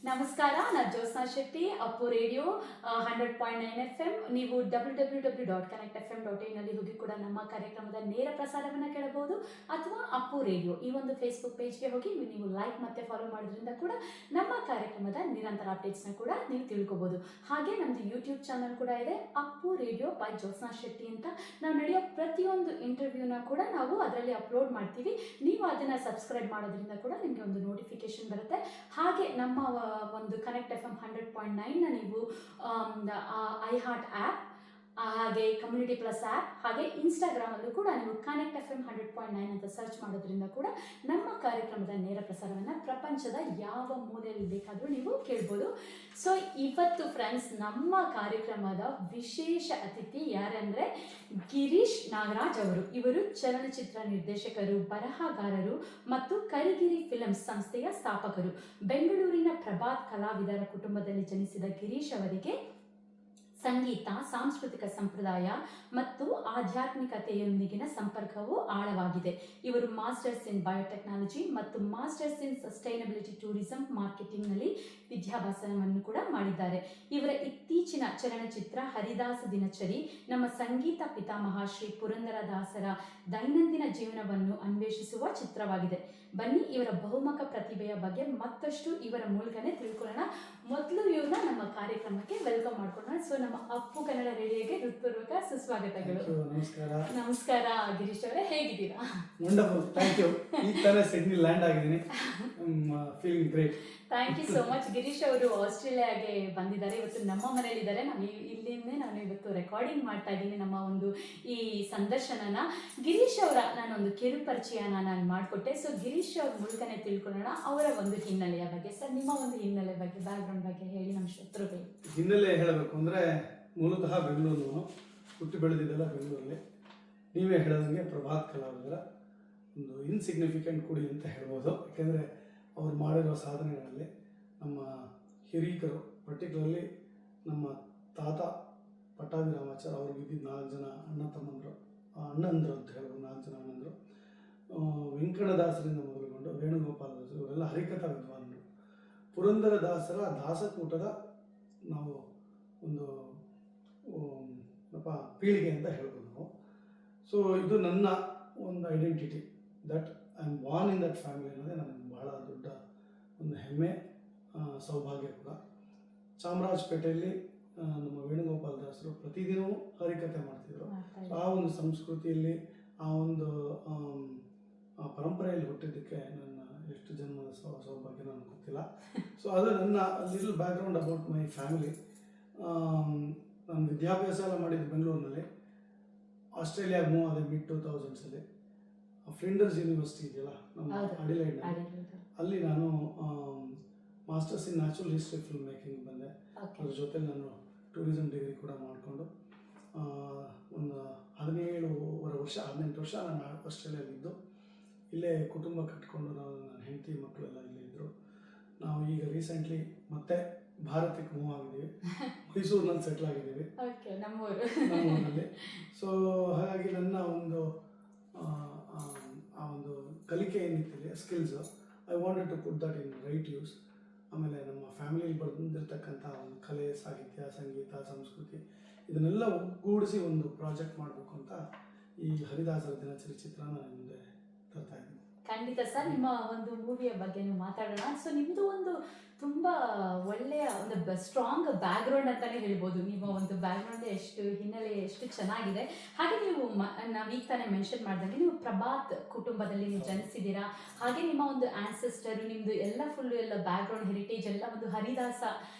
ನಮಸ್ಕಾರ, ನಾನು Jyotsna Shetty. Appu radio 100.9 FM. ನೀವು www.connectfm.in ನಲ್ಲಿ ಹೋಗಿ ಕೂಡ ನಮ್ಮ ಕಾರ್ಯಕ್ರಮದ ನೇರ ಪ್ರಸಾರವನ್ನು ಕೇಳಬಹುದು. ಅಥವಾ ಅಪ್ಪು ರೇಡಿಯೋ ಈ ಒಂದು ಫೇಸ್ಬುಕ್ ಪೇಜ್ಗೆ ಹೋಗಿ ನೀವು ಲೈಕ್ ಮತ್ತೆ ಫಾಲೋ ಮಾಡೋದ್ರಿಂದ ಕೂಡ ನಮ್ಮ ಕಾರ್ಯಕ್ರಮದ ನಿರಂತರ ಅಪ್ಡೇಟ್ಸ್ನ ಕೂಡ ನೀವು ತಿಳ್ಕೊಬಹುದು. ಹಾಗೆ ನಮ್ಮದು ಯೂಟ್ಯೂಬ್ ಚಾನಲ್ ಕೂಡ ಇದೆ, ಅಪ್ಪು ರೇಡಿಯೋ ಬೈ ಜ್ಯೋತ್ಸ್ನಾ ಶೆಟ್ಟಿ ಅಂತ. ನಾವು ನಡೆಯೋ ಪ್ರತಿಯೊಂದು ಇಂಟರ್ವ್ಯೂನ ಕೂಡ ನಾವು ಅದರಲ್ಲಿ ಅಪ್ಲೋಡ್ ಮಾಡ್ತೀವಿ. ನೀವು ಅದನ್ನು ಸಬ್ಸ್ಕ್ರೈಬ್ ಮಾಡೋದ್ರಿಂದ ಕೂಡ ನಿಮಗೆ ಒಂದು ನೋಟಿಫಿಕೇಶನ್ ಬರುತ್ತೆ. ಹಾಗೆ ನಮ್ಮ ಒಂದು ಕನೆಕ್ಟ್ FM 100.9ನ ನೀವು ಐ ಹಾರ್ಟ್ ಆ್ಯಪ್, ಹಾಗೆ ಕಮ್ಯುನಿಟಿ ಪ್ಲಸ್ ಆ್ಯಪ್, ಹಾಗೆ ಇನ್ಸ್ಟಾಗ್ರಾಮಲ್ಲೂ ಕೂಡ ನೀವು ಕನೆಕ್ಟ್ FM 100.9 ಅಂತ ಸರ್ಚ್ ಮಾಡೋದ್ರಿಂದ ಕೂಡ ನಮ್ಮ ಕಾರ್ಯಕ್ರಮದ ನೇರ ಪ್ರಸಾರವನ್ನು ಪ್ರಪಂಚದ ಯಾವ ಮೂಲೆಯಲ್ಲಿ ಬೇಕಾದರೂ ನೀವು ಕೇಳ್ಬೋದು. ಸೊ ಇವತ್ತು ಫ್ರೆಂಡ್ಸ್, ನಮ್ಮ ಕಾರ್ಯಕ್ರಮದ ವಿಶೇಷ ಅತಿಥಿ ಯಾರಂದರೆ ಗಿರೀಶ್ ನಾಗರಾಜ್ ಅವರು. ಇವರು ಚಲನಚಿತ್ರ ನಿರ್ದೇಶಕರು, ಬರಹಗಾರರು ಮತ್ತು ಕರಿಗಿರಿ ಫಿಲ್ಮ್ಸ್ ಸಂಸ್ಥೆಯ ಸ್ಥಾಪಕರು. ಬೆಂಗಳೂರಿನ ಪ್ರಭಾತ್ ಕಲಾವಿದರ ಕುಟುಂಬದಲ್ಲಿ ಜನಿಸಿದ ಗಿರೀಶ್ ಅವರಿಗೆ ಸಂಗೀತ, ಸಾಂಸ್ಕೃತಿಕ ಸಂಪ್ರದಾಯ ಮತ್ತು ಆಧ್ಯಾತ್ಮಿಕತೆಯೊಂದಿಗಿನ ಸಂಪರ್ಕವು ಆಳವಾಗಿದೆ. ಇವರು ಮಾಸ್ಟರ್ಸ್ ಇನ್ ಬಯೋಟೆಕ್ನಾಲಜಿ ಮತ್ತು ಮಾಸ್ಟರ್ಸ್ ಇನ್ ಸಸ್ಟೈನಬಿಲಿಟಿ ಟೂರಿಸಂ ಮಾರ್ಕೆಟಿಂಗ್ನಲ್ಲಿ ವಿದ್ಯಾಭ್ಯಾಸವನ್ನು ಕೂಡ ಮಾಡಿದ್ದಾರೆ. ಇವರ ಇತ್ತೀಚಿನ ಚಲನಚಿತ್ರ ಹರಿದಾಸ ದಿನಚರಿ ನಮ್ಮ ಸಂಗೀತ ಪಿತಾಮಹ ಶ್ರೀ ಪುರಂದರದಾಸರ ದೈನಂದಿನ ಜೀವನವನ್ನು ಅನ್ವೇಷಿಸುವ ಚಿತ್ರವಾಗಿದೆ. ಬನ್ನಿ ಇವರ ಬಹುಮುಖ ಪ್ರತಿಭೆಯ ಬಗ್ಗೆ ಮತ್ತಷ್ಟು ಇವರ ಮೂಲಕನೇ ತಿಳ್ಕೊಳ್ಳೋಣ. ಮೊದಲು ಇವ್ರನ್ನ ನಮ್ಮ ಕಾರ್ಯಕ್ರಮಕ್ಕೆ ವೆಲ್ಕಮ್ ಮಾಡ್ಕೊಳ್ಳೋಣ. ಸೊ ನಮ್ಮ ಅಪ್ಪು ಕನ್ನಡ ರೇಡಿಯೋಗೆ ಹೃತ್ಪೂರ್ವಕ ಸುಸ್ವಾಗತಗಳು. ನಮಸ್ಕಾರ. ನಮಸ್ಕಾರ ಗಿರೀಶ್ ಅವರೇ, ಹೇಗಿದ್ದೀರಾ? Wonderful, thank you. ಈಗ ತಾನೇ ಸಿಡ್ನಿ ಲ್ಯಾಂಡ್ ಆಗಿದ್ದೀನಿ. Feeling great. Thank you so much. Girish ಅವರು ಆಸ್ಟ್ರೇಲಿಯಾಗೆ ಬಂದಿದ್ದಾರೆ, ಇವತ್ತು ನಮ್ಮ ಮನೆಯಲ್ಲಿದ್ದಾರೆ. ಇಲ್ಲಿಂದೇ ನಾನು ಇವತ್ತು ರೆಕಾರ್ಡಿಂಗ್ ಮಾಡ್ತಾ ಇದ್ದೀನಿ ನಮ್ಮ ಒಂದು ಈ ಸಂದರ್ಶನನ. ಗಿರೀಶ್ ಅವರ ನಾನೊಂದು ಕಿರು ಪರಿಚಯನ ನಾನು ಮಾಡಿಕೊಟ್ಟೆ. ಸೊ ಗಿರೀಶ್ ಅವ್ರ ಮೂಲಕನೇ ತಿಳ್ಕೊಳ್ಳೋಣ ಅವರ ಒಂದು ಹಿನ್ನೆಲೆಯ ಬಗ್ಗೆ. ಸರ್, ನಿಮ್ಮ ಒಂದು ಹಿನ್ನೆಲೆ ಬಗ್ಗೆ, ಬ್ಯಾಕ್ಗ್ರೌಂಡ್ ಬಗ್ಗೆ ಹೇಳಿ ನಮ್ಮ ಶತ್ರುಗಳು. ಹಿನ್ನೆಲೆ ಹೇಳಬೇಕು ಅಂದರೆ, ಮೂಲತಃ ಬೆಂಗಳೂರು, ಹುಟ್ಟಿ ಬೆಳೆದಿದ್ದೆಲ್ಲ ಬೆಂಗಳೂರಲ್ಲಿ. ನೀವೇ ಹೇಳೋದಂಗೆ ಪ್ರಭಾತ್ ಕಲಾವಿದರ ಒಂದು ಇನ್ಸಿಗ್ನಿಫಿಕೆಂಟ್ ಕುಡಿ ಅಂತ ಹೇಳ್ಬೋದು. ಯಾಕೆಂದರೆ ಅವ್ರು ಮಾಡಿರೋ ಸಾಧನೆಗಳಲ್ಲಿ ನಮ್ಮ ಹಿರೀಕರು, ಪರ್ಟಿಕ್ಯುಲರ್ಲಿ ನಮ್ಮ ತಾತ ಪಟ್ಟಾಭಿ ರಾಮಾಚಾರ್, ಅವ್ರಿಗೆ ಇದ್ದಿದ್ದು 4 ಜನ ಅಣ್ಣಂದರು ಅಂತ ಹೇಳ್ಬೋದು. 4 ಜನ ಅಣ್ಣಂದರು. ವೆಂಕಟದಾಸರಿಂದ ಮೊದಲುಗೊಂಡು ವೇಣುಗೋಪಾಲ ದಾಸರು, ಇವರೆಲ್ಲ ಹರಿಕಥಾ ವಿದ್ವಾಂಸರು. ಪುರಂದರದಾಸರ ದಾಸಕೂಟದ ನಾವು ಒಂದು ಪೀಳಿಗೆ ಅಂತ ಹೇಳ್ಬೋದು ನಾವು. ಸೊ ಇದು ನನ್ನ ಒಂದು identity, that I am born in that family ಅನ್ನೋದೇ ನನಗೆ ಬಹಳ ದೊಡ್ಡ ಒಂದು ಹೆಮ್ಮೆ, ಸೌಭಾಗ್ಯ ಕೂಡ. ಚಾಮರಾಜಪೇಟೆಯಲ್ಲಿ ನಮ್ಮ ವೇಣುಗೋಪಾಲ ದಾಸರು ಪ್ರತಿದಿನವೂ ಹರಿಕಥೆ ಮಾಡ್ತಿದ್ರು. ಆ ಒಂದು ಸಂಸ್ಕೃತಿಯಲ್ಲಿ, ಆ ಒಂದು ಪರಂಪರೆಯಲ್ಲಿ ಹುಟ್ಟಿದ್ದಕ್ಕೆ ನನ್ನ ಎಷ್ಟು ಜನ್ಮದ ಸೌಭಾಗ್ಯ ನನಗೆ ಗೊತ್ತಿಲ್ಲ. ಸೊ ಅದು ನನ್ನ little background about my family. ನಾನು ವಿದ್ಯಾಭ್ಯಾಸ ಎಲ್ಲ ಮಾಡಿದ್ದು ಬೆಂಗಳೂರಿನಲ್ಲಿ. ಆಸ್ಟ್ರೇಲಿಯಾಗೆ ಮೂವ್ ಆದ ಮಿಡ್-2000s ಫ್ಲಿಂಡರ್ಸ್ ಯೂನಿವರ್ಸಿಟಿ ಇದೆಯಲ್ಲ ನಮ್ಮ ಅಡಿಲೈಡ್ನಲ್ಲಿ, ಅಲ್ಲಿ ನಾನು masters in natural history film making ಬಂದೆ. ಅದ್ರ ಜೊತೆ ನಾನು ಟೂರಿಸಂ ಡಿಗ್ರಿ ಕೂಡ ಮಾಡಿಕೊಂಡು ಒಂದು 18 ವರ್ಷ ನಾನು ಆಸ್ಟ್ರೇಲಿಯಾಗಿದ್ದು. ಇಲ್ಲೇ ಕುಟುಂಬ ಕಟ್ಕೊಂಡು ನನ್ನ ಹೆಂಡತಿ ಮಕ್ಕಳೆಲ್ಲ ಇಲ್ಲೇ ಇದ್ದರು. ನಾವು ಈಗ ರೀಸೆಂಟ್ಲಿ ಮತ್ತೆ ಭಾರತಕ್ಕೆ ಮೂವ್ ಆಗಿದ್ದೀವಿ, ಮೈಸೂರಿನಲ್ಲಿ ಸೆಟ್ಲ್ ಆಗಿದ್ದೀವಿ, ನಮ್ಮೂರಿನಲ್ಲಿ. ಸೊ ಹಾಗಾಗಿ ನನ್ನ ಒಂದು ಆ ಒಂದು ಕಲಿಕೆ ಏನಿತ್ತಿದೆ, skills, I wanted to put that in right use. ಆಮೇಲೆ ನಮ್ಮ ಫ್ಯಾಮಿಲಿಯಲ್ಲಿ ಬಂದಿರತಕ್ಕಂಥ ಒಂದು ಕಲೆ, ಸಾಹಿತ್ಯ, ಸಂಗೀತ, ಸಂಸ್ಕೃತಿ ಇದನ್ನೆಲ್ಲ ಒಗ್ಗೂಡಿಸಿ ಒಂದು ಪ್ರಾಜೆಕ್ಟ್ ಮಾಡಬೇಕು ಅಂತ ಈ ಹರಿದಾಸರ ದಿನಚರಿ ಚಿತ್ರನ ನಾನು ಮುಂದೆ ತರ್ತಾ ಇದ್ದೀನಿ. ಖಂಡಿತ ಸರ್, ನಿಮ್ಮ ಒಂದು ಮೂವಿಯ ಬಗ್ಗೆ ನೀವು ಮಾತಾಡೋಣ. ಸೊ ನಿಮ್ಮದು ಒಂದು ತುಂಬ ಒಳ್ಳೆಯ ಒಂದು ಸ್ಟ್ರಾಂಗ್ ಬ್ಯಾಕ್ಗ್ರೌಂಡ್ ಅಂತಲೇ ಹೇಳ್ಬೋದು. ನಿಮ್ಮ ಒಂದು ಬ್ಯಾಕ್ಗ್ರೌಂಡ್ ಎಷ್ಟು ಹಿನ್ನೆಲೆ ಎಷ್ಟು ಚೆನ್ನಾಗಿದೆ. ಹಾಗೆ ನೀವು ನಾವೀಗ ತಾನೇ ಮೆನ್ಷನ್ ಮಾಡಿದಂಗೆ ನೀವು ಪ್ರಭಾತ್ ಕುಟುಂಬದಲ್ಲಿ ನೀವು ಜನಿಸಿದ್ದೀರಾ. ಹಾಗೆ ನಿಮ್ಮ ಒಂದು ಆನ್ಸೆಸ್ಟರು, ನಿಮ್ಮದು ಎಲ್ಲ ಫುಲ್ಲು ಎಲ್ಲ ಬ್ಯಾಕ್ಗ್ರೌಂಡ್ ಹೆರಿಟೇಜ್ ಎಲ್ಲ ಒಂದು ಹರಿದಾಸ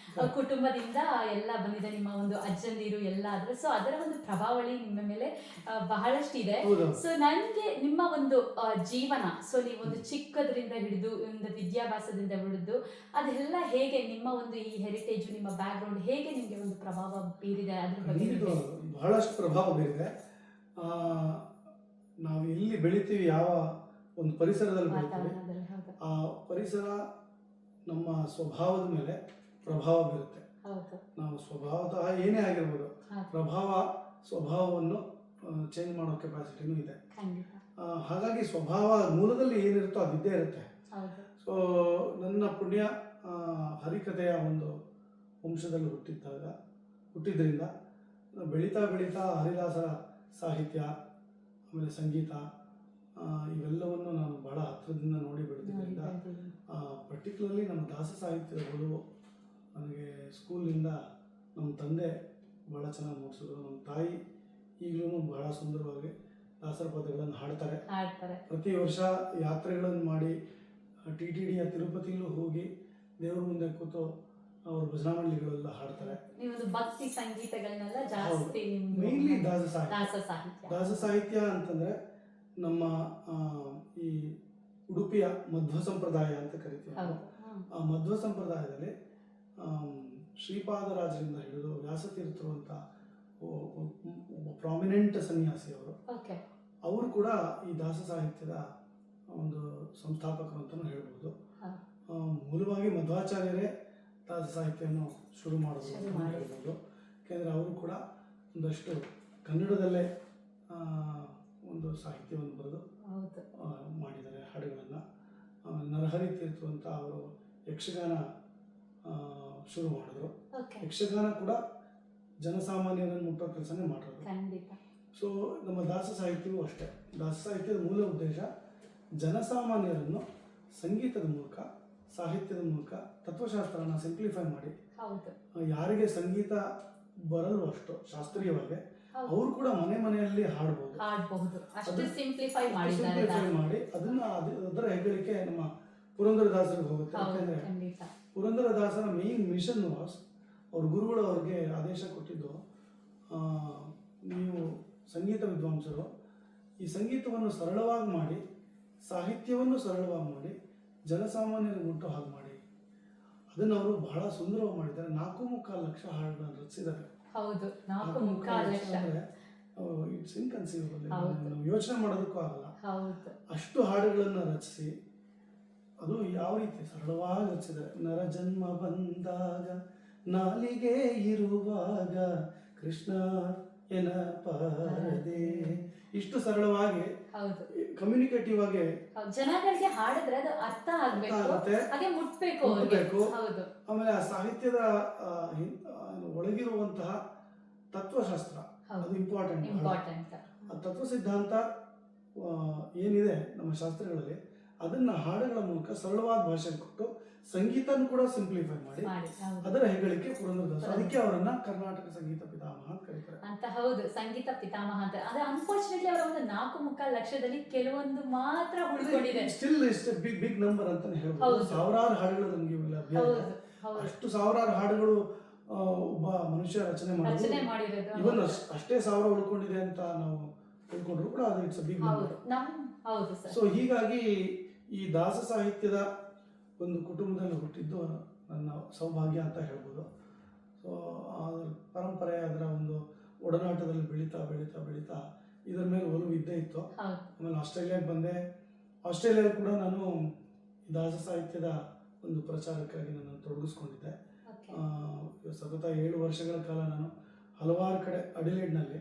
ಕುಟುಂಬದಿಂದ ಎಲ್ಲ ಬಂದಿದೆ. ನಿಮ್ಮ ಒಂದು ಅಜ್ಜಂದಿರು ಎಲ್ಲ ಆದರೆ, ಸೊ ಅದರ ಒಂದು ಪ್ರಭಾವಳಿ ನಿಮ್ಮ ಮೇಲೆ ಬಹಳಷ್ಟಿದೆ. ಸೊ ನನಗೆ ನಿಮ್ಮ ಒಂದು ಜೀವನ, ಸೊ ನೀವೊಂದು ಚಿಕ್ಕದ್ರಿಂದ ಹಿಡಿದು ಒಂದು ವಿದ್ಯಾಭ್ಯಾಸದಿಂದ ಹಿಡಿದು ಅದೆಲ್ಲ ಹೇಗೆ ನಿಮ್ಮ ಒಂದು ಈ ಹೆರಿಟೇಜ್, ನಿಮ್ಮ ಬ್ಯಾಕ್ಗ್ರೌಂಡ್ ಹೇಗೆ ನಿಮಗೆ ಒಂದು ಪ್ರಭಾವ ಬೀರಿದೆ, ಅದ್ರ ಬಗ್ಗೆ ಬಹಳಷ್ಟು ಪ್ರಭಾವ ಬೀರಿದೆ. ನಾವು ಎಲ್ಲಿ ಬೆಳಿತೀವಿ, ಯಾವ ಒಂದು ಪರಿಸರದಲ್ಲಿ ಬೆಳಿತೀವಿ, ಆ ಪರಿಸರ ನಮ್ಮ ಸ್ವಭಾವದ ಮೇಲೆ ಪ್ರಭಾವ ಬೀರುತ್ತೆ. ನಾವು ಸ್ವಭಾವತಃ ಏನೇ ಆಗಿರ್ಬೋದು, ಸ್ವಭಾವವನ್ನು ಚೇಂಜ್ ಮಾಡೋ ಕೆಪಾಸಿಟಿನೂ ಇದೆ. ಹಾಗಾಗಿ ಸ್ವಭಾವ ಮೂಲದಲ್ಲಿ ಏನಿರುತ್ತೋ ಅದಿದ್ದೇ ಇರುತ್ತೆ. ಸೊ ನನ್ನ ಪುಣ್ಯ ಹರಿಕಥೆಯ ಒಂದು ವಂಶದಲ್ಲಿ ಹುಟ್ಟಿದ್ರಿಂದ ಬೆಳೀತಾ ಬೆಳೀತಾ ಹರಿದಾಸರ ಸಾಹಿತ್ಯ ಆಮೇಲೆ ಸಂಗೀತ ಇವೆಲ್ಲವನ್ನು ನಾನು ಬಹಳ ಹತ್ತಿರದಿಂದ ನೋಡಿ ಬೆಳೆದಿದ್ದರಿಂದ ಪರ್ಟಿಕ್ಯುಲರ್ಲಿ ನಮ್ಮ ದಾಸ ಸಾಹಿತ್ಯದ ಒಲವು ನನಗೆ ಸ್ಕೂಲಿಂದ ನಮ್ಮ ತಂದೆ ಭಾಳ ಚೆನ್ನಾಗಿ ಮೂಡಿಸಿದ್ರು. ನಮ್ಮ ತಾಯಿ ಈಗಲೂ ಬಹಳ ಸುಂದರವಾಗಿ ದಾಸರ ಪದಗಳನ್ನು ಹಾಡ್ತಾರೆ. ಪ್ರತಿ ವರ್ಷ ಯಾತ್ರೆಗಳನ್ನು ಮಾಡಿ TTDಯ ತಿರುಪತಿಲೂ ಹೋಗಿ ದೇವ್ರ ಮುಂದೆ ಕೂತು ಅವ್ರ ಭಜನಾ ಮಂಡಳಿಗಳೆಲ್ಲ ಹಾಡ್ತಾರೆ. ಭಕ್ತಿ ಸಂಗೀತಗಳನ್ನೆಲ್ಲ ಜಾಸ್ತಿ ಮೇನ್ಲಿ ದಾಸ ಸಾಹಿತ್ಯ ಅಂತಂದ್ರೆ ನಮ್ಮ ಈ ಉಡುಪಿಯ ಮಧ್ವ ಸಂಪ್ರದಾಯ ಅಂತ ಕರಿತೀವಿ. ಆ ಮಧ್ವ ಸಂಪ್ರದಾಯದಲ್ಲಿ ಶ್ರೀಪಾದರಾಜರಿಂದ ಹಿಡಿದು ವ್ಯಾಸತೀರ್ಥರು ಅಂತ ಒಬ್ಬ ಪ್ರಾಮಿನೆಂಟ್ ಸನ್ಯಾಸಿ ಅವರು ಕೂಡ ಈ ದಾಸ ಸಾಹಿತ್ಯದ ಒಂದು ಸಂಸ್ಥಾಪಕರು ಅಂತಲೂ ಹೇಳ್ಬೋದು. ಮೂಲವಾಗಿ ಮಧ್ವಾಚಾರ್ಯರೇ ದಾಸ ಸಾಹಿತ್ಯವನ್ನು ಶುರು ಮಾಡೋದು ಅಂತ ಹೇಳ್ಬೋದು. ಯಾಕೆಂದರೆ ಅವರು ಕೂಡ ಒಂದಷ್ಟು ಕನ್ನಡದಲ್ಲೇ ಒಂದು ಸಾಹಿತ್ಯವನ್ನು ಬರೆದು ಮಾಡಿದ್ದಾರೆ ಹಾಡುಗಳನ್ನು. ನರಹರಿ ತೀರ್ಥರು ಅಂತ ಅವರು ಯಕ್ಷಗಾನ ಶುರು ಮಾಡಿದ್ರು. ಯಕ್ಷಗಾನ ಕೂಡ ಜನಸಾಮಾನ್ಯರನ್ನು ಮುಟ್ಟೋ ಕೆಲಸನೇ ಮಾಡೋದು. ಸೊ ನಮ್ಮ ದಾಸ ಸಾಹಿತ್ಯವೂ ಅಷ್ಟೇ. ದಾಸ ಸಾಹಿತ್ಯದ ಮೂಲ ಉದ್ದೇಶ ಜನಸಾಮಾನ್ಯರನ್ನು ಸಂಗೀತದ ಮೂಲಕ, ಸಾಹಿತ್ಯದ ಮೂಲಕ ತತ್ವಶಾಸ್ತ್ರನ ಸಿಂಪ್ಲಿಫೈ ಮಾಡಿ, ಯಾರಿಗೆ ಸಂಗೀತ ಬರಲು ಅಷ್ಟು ಶಾಸ್ತ್ರೀಯವಾಗಿ ಅವರು ಕೂಡ ಮನೆಯಲ್ಲಿ ಹಾಡಬಹುದು ಸಿಂಪ್ಲಿಫೈ ಮಾಡಿ ಅದನ್ನ ಅದರ ಹೆಗ್ಗಳಿಕೆ ನಮ್ಮ ಪುರಂದರದಾಸರಿಗೆ ಹೋಗುತ್ತೆ. ಯಾಕೆಂದ್ರೆ ಪುರಂದರದಾಸರ ಮೇನ್ ಮಿಷನ್ ವಾಸ್, ಅವ್ರ ಗುರುಗಳು ಅವ್ರಿಗೆ ಆದೇಶ ಕೊಟ್ಟಿದ್ದು, ನೀವು ಸಂಗೀತ ವಿದ್ವಾಂಸರು ಈ ಸಂಗೀತವನ್ನು ಸರಳವಾಗಿ ಮಾಡಿ, ಸಾಹಿತ್ಯವನ್ನು ಸರಳವಾಗಿ ಮಾಡಿ, ಜನಸಾಮಾನ್ಯರಿಗೆ ಮುಟ್ಟೋ ಹಾಗೆ ಮಾಡಿ. ಅದನ್ನು ಅವರು ಬಹಳ ಸುಂದರವಾಗಿ ಮಾಡಿದ್ದಾರೆ. 4.25 ಲಕ್ಷ ಹಾಡುಗಳನ್ನು ರಚಿಸಿದ್ದಾರೆ. ಇಟ್ಸ್ ಇನ್ಕನ್ಸೀವಬಲ್, ನಾವು ಯೋಚನೆ ಮಾಡೋದಕ್ಕೂ ಆಗಲ್ಲ. ಅಷ್ಟು ಹಾಡುಗಳನ್ನು ರಚಿಸಿ ಅದು ಯಾವ ರೀತಿ ಸರಳವಾಗಿ ರಚಿಸಿದ್ದಾರೆ. ನರ ಜನ್ಮ ಬಂದಾಗ ನಾಲಿಗೆ ಇರುವಾಗ ಕೃಷ್ಣ ಎನಪಾರದೆ, ಇಷ್ಟು ಸರಳವಾಗಿ ಕಮ್ಯುನಿಕೇಟಿವ್ ಆಗಿ ಜನಗಳಿಗೆ ಹಾಡಿದ್ರೆ ಅದು ಅರ್ಥ ಮುಟ್ಬೇಕು. ಆಮೇಲೆ ಆ ಸಾಹಿತ್ಯದ ಒಳಗಿರುವಂತಹ ತತ್ವಶಾಸ್ತ್ರ ಅದು ಇಂಪಾರ್ಟೆಂಟ್. ಆ ತತ್ವ ಸಿದ್ಧಾಂತ ಏನಿದೆ ನಮ್ಮ ಶಾಸ್ತ್ರಗಳಲ್ಲಿ ಅದನ್ನ ಹಾಡುಗಳ ಮೂಲಕ ಸರಳವಾದ ಭಾಷೆ ಕೊಟ್ಟು ಸಂಗೀತನ ಕೂಡ ಸಿಂಪ್ಲಿಫೈ ಮಾಡಿ ಅದರ ಹೆಗ್ಗಳಿಕೆ ಪುರಂದರದಾಸ. ಅದಕ್ಕೆ ಅವರನ್ನ ಕರ್ನಾಟಕ ಸಂಗೀತ ಪಿತಾಮಹ ಅಂತ ಕರೀತಾರೆ. ಹೌದು, ಸಂಗೀತ ಪಿತಾಮಹ ಅಂತ. ಅದು ಅನ್ಫಾರ್ಚುನೇಟ್ಲಿ ಅವರ ಒಂದು 4.25 ಲಕ್ಷದಲ್ಲಿ ಕೆಲವೊಂದು ಮಾತ್ರ ಉಳಿದುಕೊಂಡಿದೆ. ಸ್ಟಿಲ್ ಬಿಗ್ ನಂಬರ್ ಅಂತಾನೆ ಹೇಳ್ಬೋದು. ಸಾವಿರಾರು ಹಾಡುಗಳು ನಮ್ಗೆ ಲಭ್ಯ ಇದೆ. ಅಷ್ಟು ಸಾವಿರಾರು ಹಾಡುಗಳು ಒಬ್ಬ ಮನುಷ್ಯ ರಚನೆ ಮಾಡಿರೋದು. ಇವನ್ ಅಷ್ಟೇ ಸಾವಿರ ಉಳ್ಕೊಂಡಿದೆ ಅಂತ ನಾವು ತಿಳ್ಕೊಂಡ್ರು ಕೂಡ ಅದು ಇಟ್ಸ್ ಬಿಗ್ ನಂಬರ್. ಸೊ ಹೀಗಾಗಿ ಈ ದಾಸ ಸಾಹಿತ್ಯದ ಒಂದು ಕುಟುಂಬದಲ್ಲಿ ಹುಟ್ಟಿದ್ದು ನನ್ನ ಸೌಭಾಗ್ಯ ಅಂತ ಹೇಳ್ಬೋದು. ಸೊ ಅದರ ಪರಂಪರೆ, ಅದರ ಒಂದು ಒಡನಾಟದಲ್ಲಿ ಬೆಳೀತಾ ಇದರ ಮೇಲೆ ಒಲವು ಇದ್ದೇ ಇತ್ತು. ಆಮೇಲೆ ಆಸ್ಟ್ರೇಲಿಯಾಗೆ ಬಂದೆ. ಆಸ್ಟ್ರೇಲಿಯಾದಲ್ಲಿ ಕೂಡ ನಾನು ದಾಸ ಸಾಹಿತ್ಯದ ಒಂದು ಪ್ರಚಾರಕ್ಕಾಗಿ ನನ್ನನ್ನು ತೊಡಗಿಸ್ಕೊಂಡಿದ್ದೆ. ಸತತ 7 ವರ್ಷಗಳ ಕಾಲ ನಾನು ಹಲವಾರು ಕಡೆ, ಅಡಿಲೇಡ್ನಲ್ಲಿ,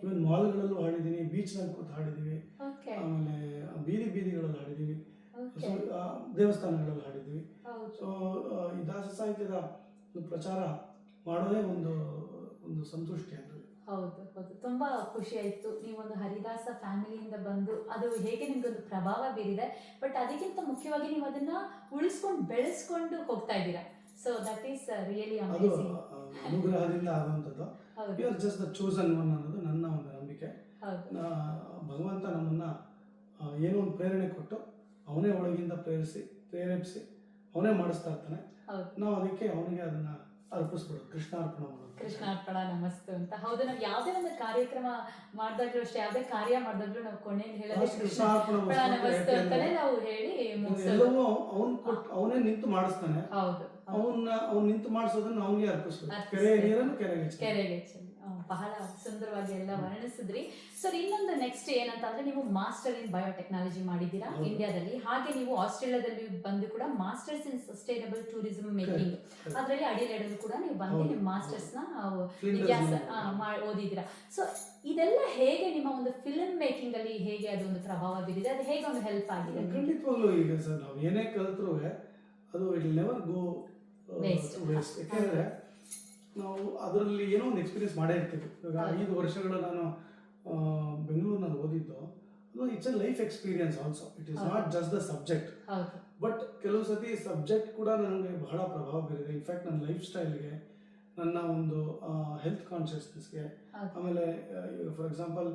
ಇವನ್ ಮಾಲ್ಗಳಲ್ಲೂ ಹಾಡಿದ್ದೀನಿ, ಬೀಚ್ನಲ್ಲಿ ಕೂತು ಹಾಡಿದ್ದೀವಿ, ಆಮೇಲೆ ಬೀದಿಗಳಲ್ಲಿ ಹಾಡಿದ್ದೀವಿ, ದೇವಸ್ಥಾನಗಳಲ್ಲಿ ಹಾಡಿದ್ವಿ. ಸೊ ಈ ದಾಸ ಸಾಹಿತ್ಯದ ಪ್ರಚಾರ ಮಾಡೋದೇ ಒಂದು ಸಂತುಷ್ಟಿ ಅಂತ. ಹೌದು, ತುಂಬಾ ಖುಷಿ ಆಯ್ತು. ನೀವೊಂದು ಹರಿದಾಸ ಫ್ಯಾಮಿಲಿಯಿಂದ ಬಂದು ಅದು ಹೇಗೆ ನಿಮ್ಗೊಂದು ಪ್ರಭಾವ ಬೀರಿದೆ, ಬಟ್ ಅದಕ್ಕಿಂತ ಮುಖ್ಯವಾಗಿ ನೀವು ಅದನ್ನ ಉಳಿಸ್ಕೊಂಡು ಬೆಳೆಸ್ಕೊಂಡು ಹೋಗ್ತಾ ಇದ್ದೀರಾ. So that is really amazing. ಅನುಗ್ರಹದಿಂದ ಆಗುವಂಥದ್ದು. You are just the chosen one ಅನ್ನೋದು ನನ್ನ ಒಂದು ನಂಬಿಕೆ. ಭಗವಂತ ನಮ್ಮನ್ನ ಏನೋ ಒಂದು ಪ್ರೇರಣೆ ಕೊಟ್ಟು ಅವನೇ ಒಳಗಿಂದ ಪ್ರೇರೇಪಿಸಿ ಅವನೇ ಮಾಡಿಸ್ತಾ ಇರ್ತಾನೆ. ನಾವು ಅದಕ್ಕೆ ಅವನಿಗೆ ಅದನ್ನ ಅರ್ಪಿಸ್ಬಿಡೋದು, ಕೃಷ್ಣಾರ್ಪಣ ನಮಸ್ತು ಅಂತ. ಹೌದು, ನಾವು ಯಾವುದೇ ಒಂದು ಕಾರ್ಯಕ್ರಮ ಮಾಡಿದಾಗ್ಲೂ ಅಷ್ಟೇ, ಯಾವುದೇ ಕಾರ್ಯ ಮಾಡಿದಾಗ್ಲೂ ನಾವು ಕೊನೆಯಲ್ಲಿ ಹೇಳೋದು ಕೃಷ್ಣಾರ್ಪಣ ನಮಸ್ತು ಅಂತಾನೆ ನಾವು ಹೇಳಿ ಎಲ್ಲವೂ ಅವನೇ ನಿಂತು ಮಾಡಿಸ್ತಾನೆ. ಹೌದು, ಅವ್ನು ನಿಂತು ಮಾಡಿಸೋದನ್ನ ಅವನಿಗೆ ಅರ್ಪಿಸ್ಬೇಕು. ಕೆರೆಯ ನೀರನ್ನು ಕೆರೆಗೆ ಬಹಳ ಸುಂದರವಾಗಿ ಎಲ್ಲ ವರ್ಣಿಸಿದ್ರಿ. ಸೊ ಇನ್ನೊಂದು ನೆಕ್ಸ್ಟ್ ಏನಂತ ಅಂದ್ರೆ, ನೀವು ಮಾಸ್ಟರ್ ಇನ್ ಬಯೋಟೆಕ್ನಾಲಜಿ ಮಾಡಿದ್ದೀರಾ ಇಂಡಿಯಾದಲ್ಲಿ. ಹಾಗೆ ನೀವು ಆಸ್ಟ್ರೇಲಿಯಾದಲ್ಲಿ ಬಂದು ಕೂಡ masters in sustainable tourism making, ಅದರಲ್ಲಿ ಅಡಿಲೇಡಲ್ಲಿ ಕೂಡ ನೀವು ಬಂದು ನಿಮ್ಮ ಮಾಸ್ಟರ್ಸ್ ನ ಇತಿಹಾಸ ಓದಿದ್ದೀರಾ. ಸೊ ಇದೆಲ್ಲ ಹೇಗೆ ನಿಮ್ಮ ಒಂದು ಫಿಲ್ಮ್ ಮೇಕಿಂಗ್ ಅಲ್ಲಿ ಹೇಗೆ ಅದೊಂದು ಪ್ರಭಾವ ಬೀರಿದೆ, ಅದು ಹೇಗೆ ಒಂದು ಹೆಲ್ಪ್ ಆಗಿದೆ? ಖಂಡಿತವಾಗ್ಲೂ ಈಗ ಸರ್ ನಾವು ಏನೇ ಕಲ್ತ್ರೂ ಅದು it will never go Waste. Waste. ಯಾಕೆಂದರೆ ನಾವು ಅದರಲ್ಲಿ ಏನೋ ಒಂದು ಎಕ್ಸ್ಪೀರಿಯನ್ಸ್ ಮಾಡೇ ಇರ್ತೀವಿ. ಇವಾಗ 5 ವರ್ಷಗಳು ನಾನು ಬೆಂಗಳೂರಿನಲ್ಲಿ ಓದಿದ್ದು, ಅದು it's A life experience also. It is not just the subject, ಹೌದು ಬಟ್ ಕೆಲವು ಸತಿ ಸಬ್ಜೆಕ್ಟ್ ಕೂಡ ನನಗೆ ಬಹಳ ಪ್ರಭಾವ ಬೀರಿದೆ. ಇನ್ಫ್ಯಾಕ್ಟ್ ನನ್ನ ಲೈಫ್ ಸ್ಟೈಲ್ಗೆ, ನನ್ನ ಒಂದು ಹೆಲ್ತ್ ಕಾನ್ಷಿಯಸ್ನೆಸ್ಗೆ, ಹೌದು. ಆಮೇಲೆ for example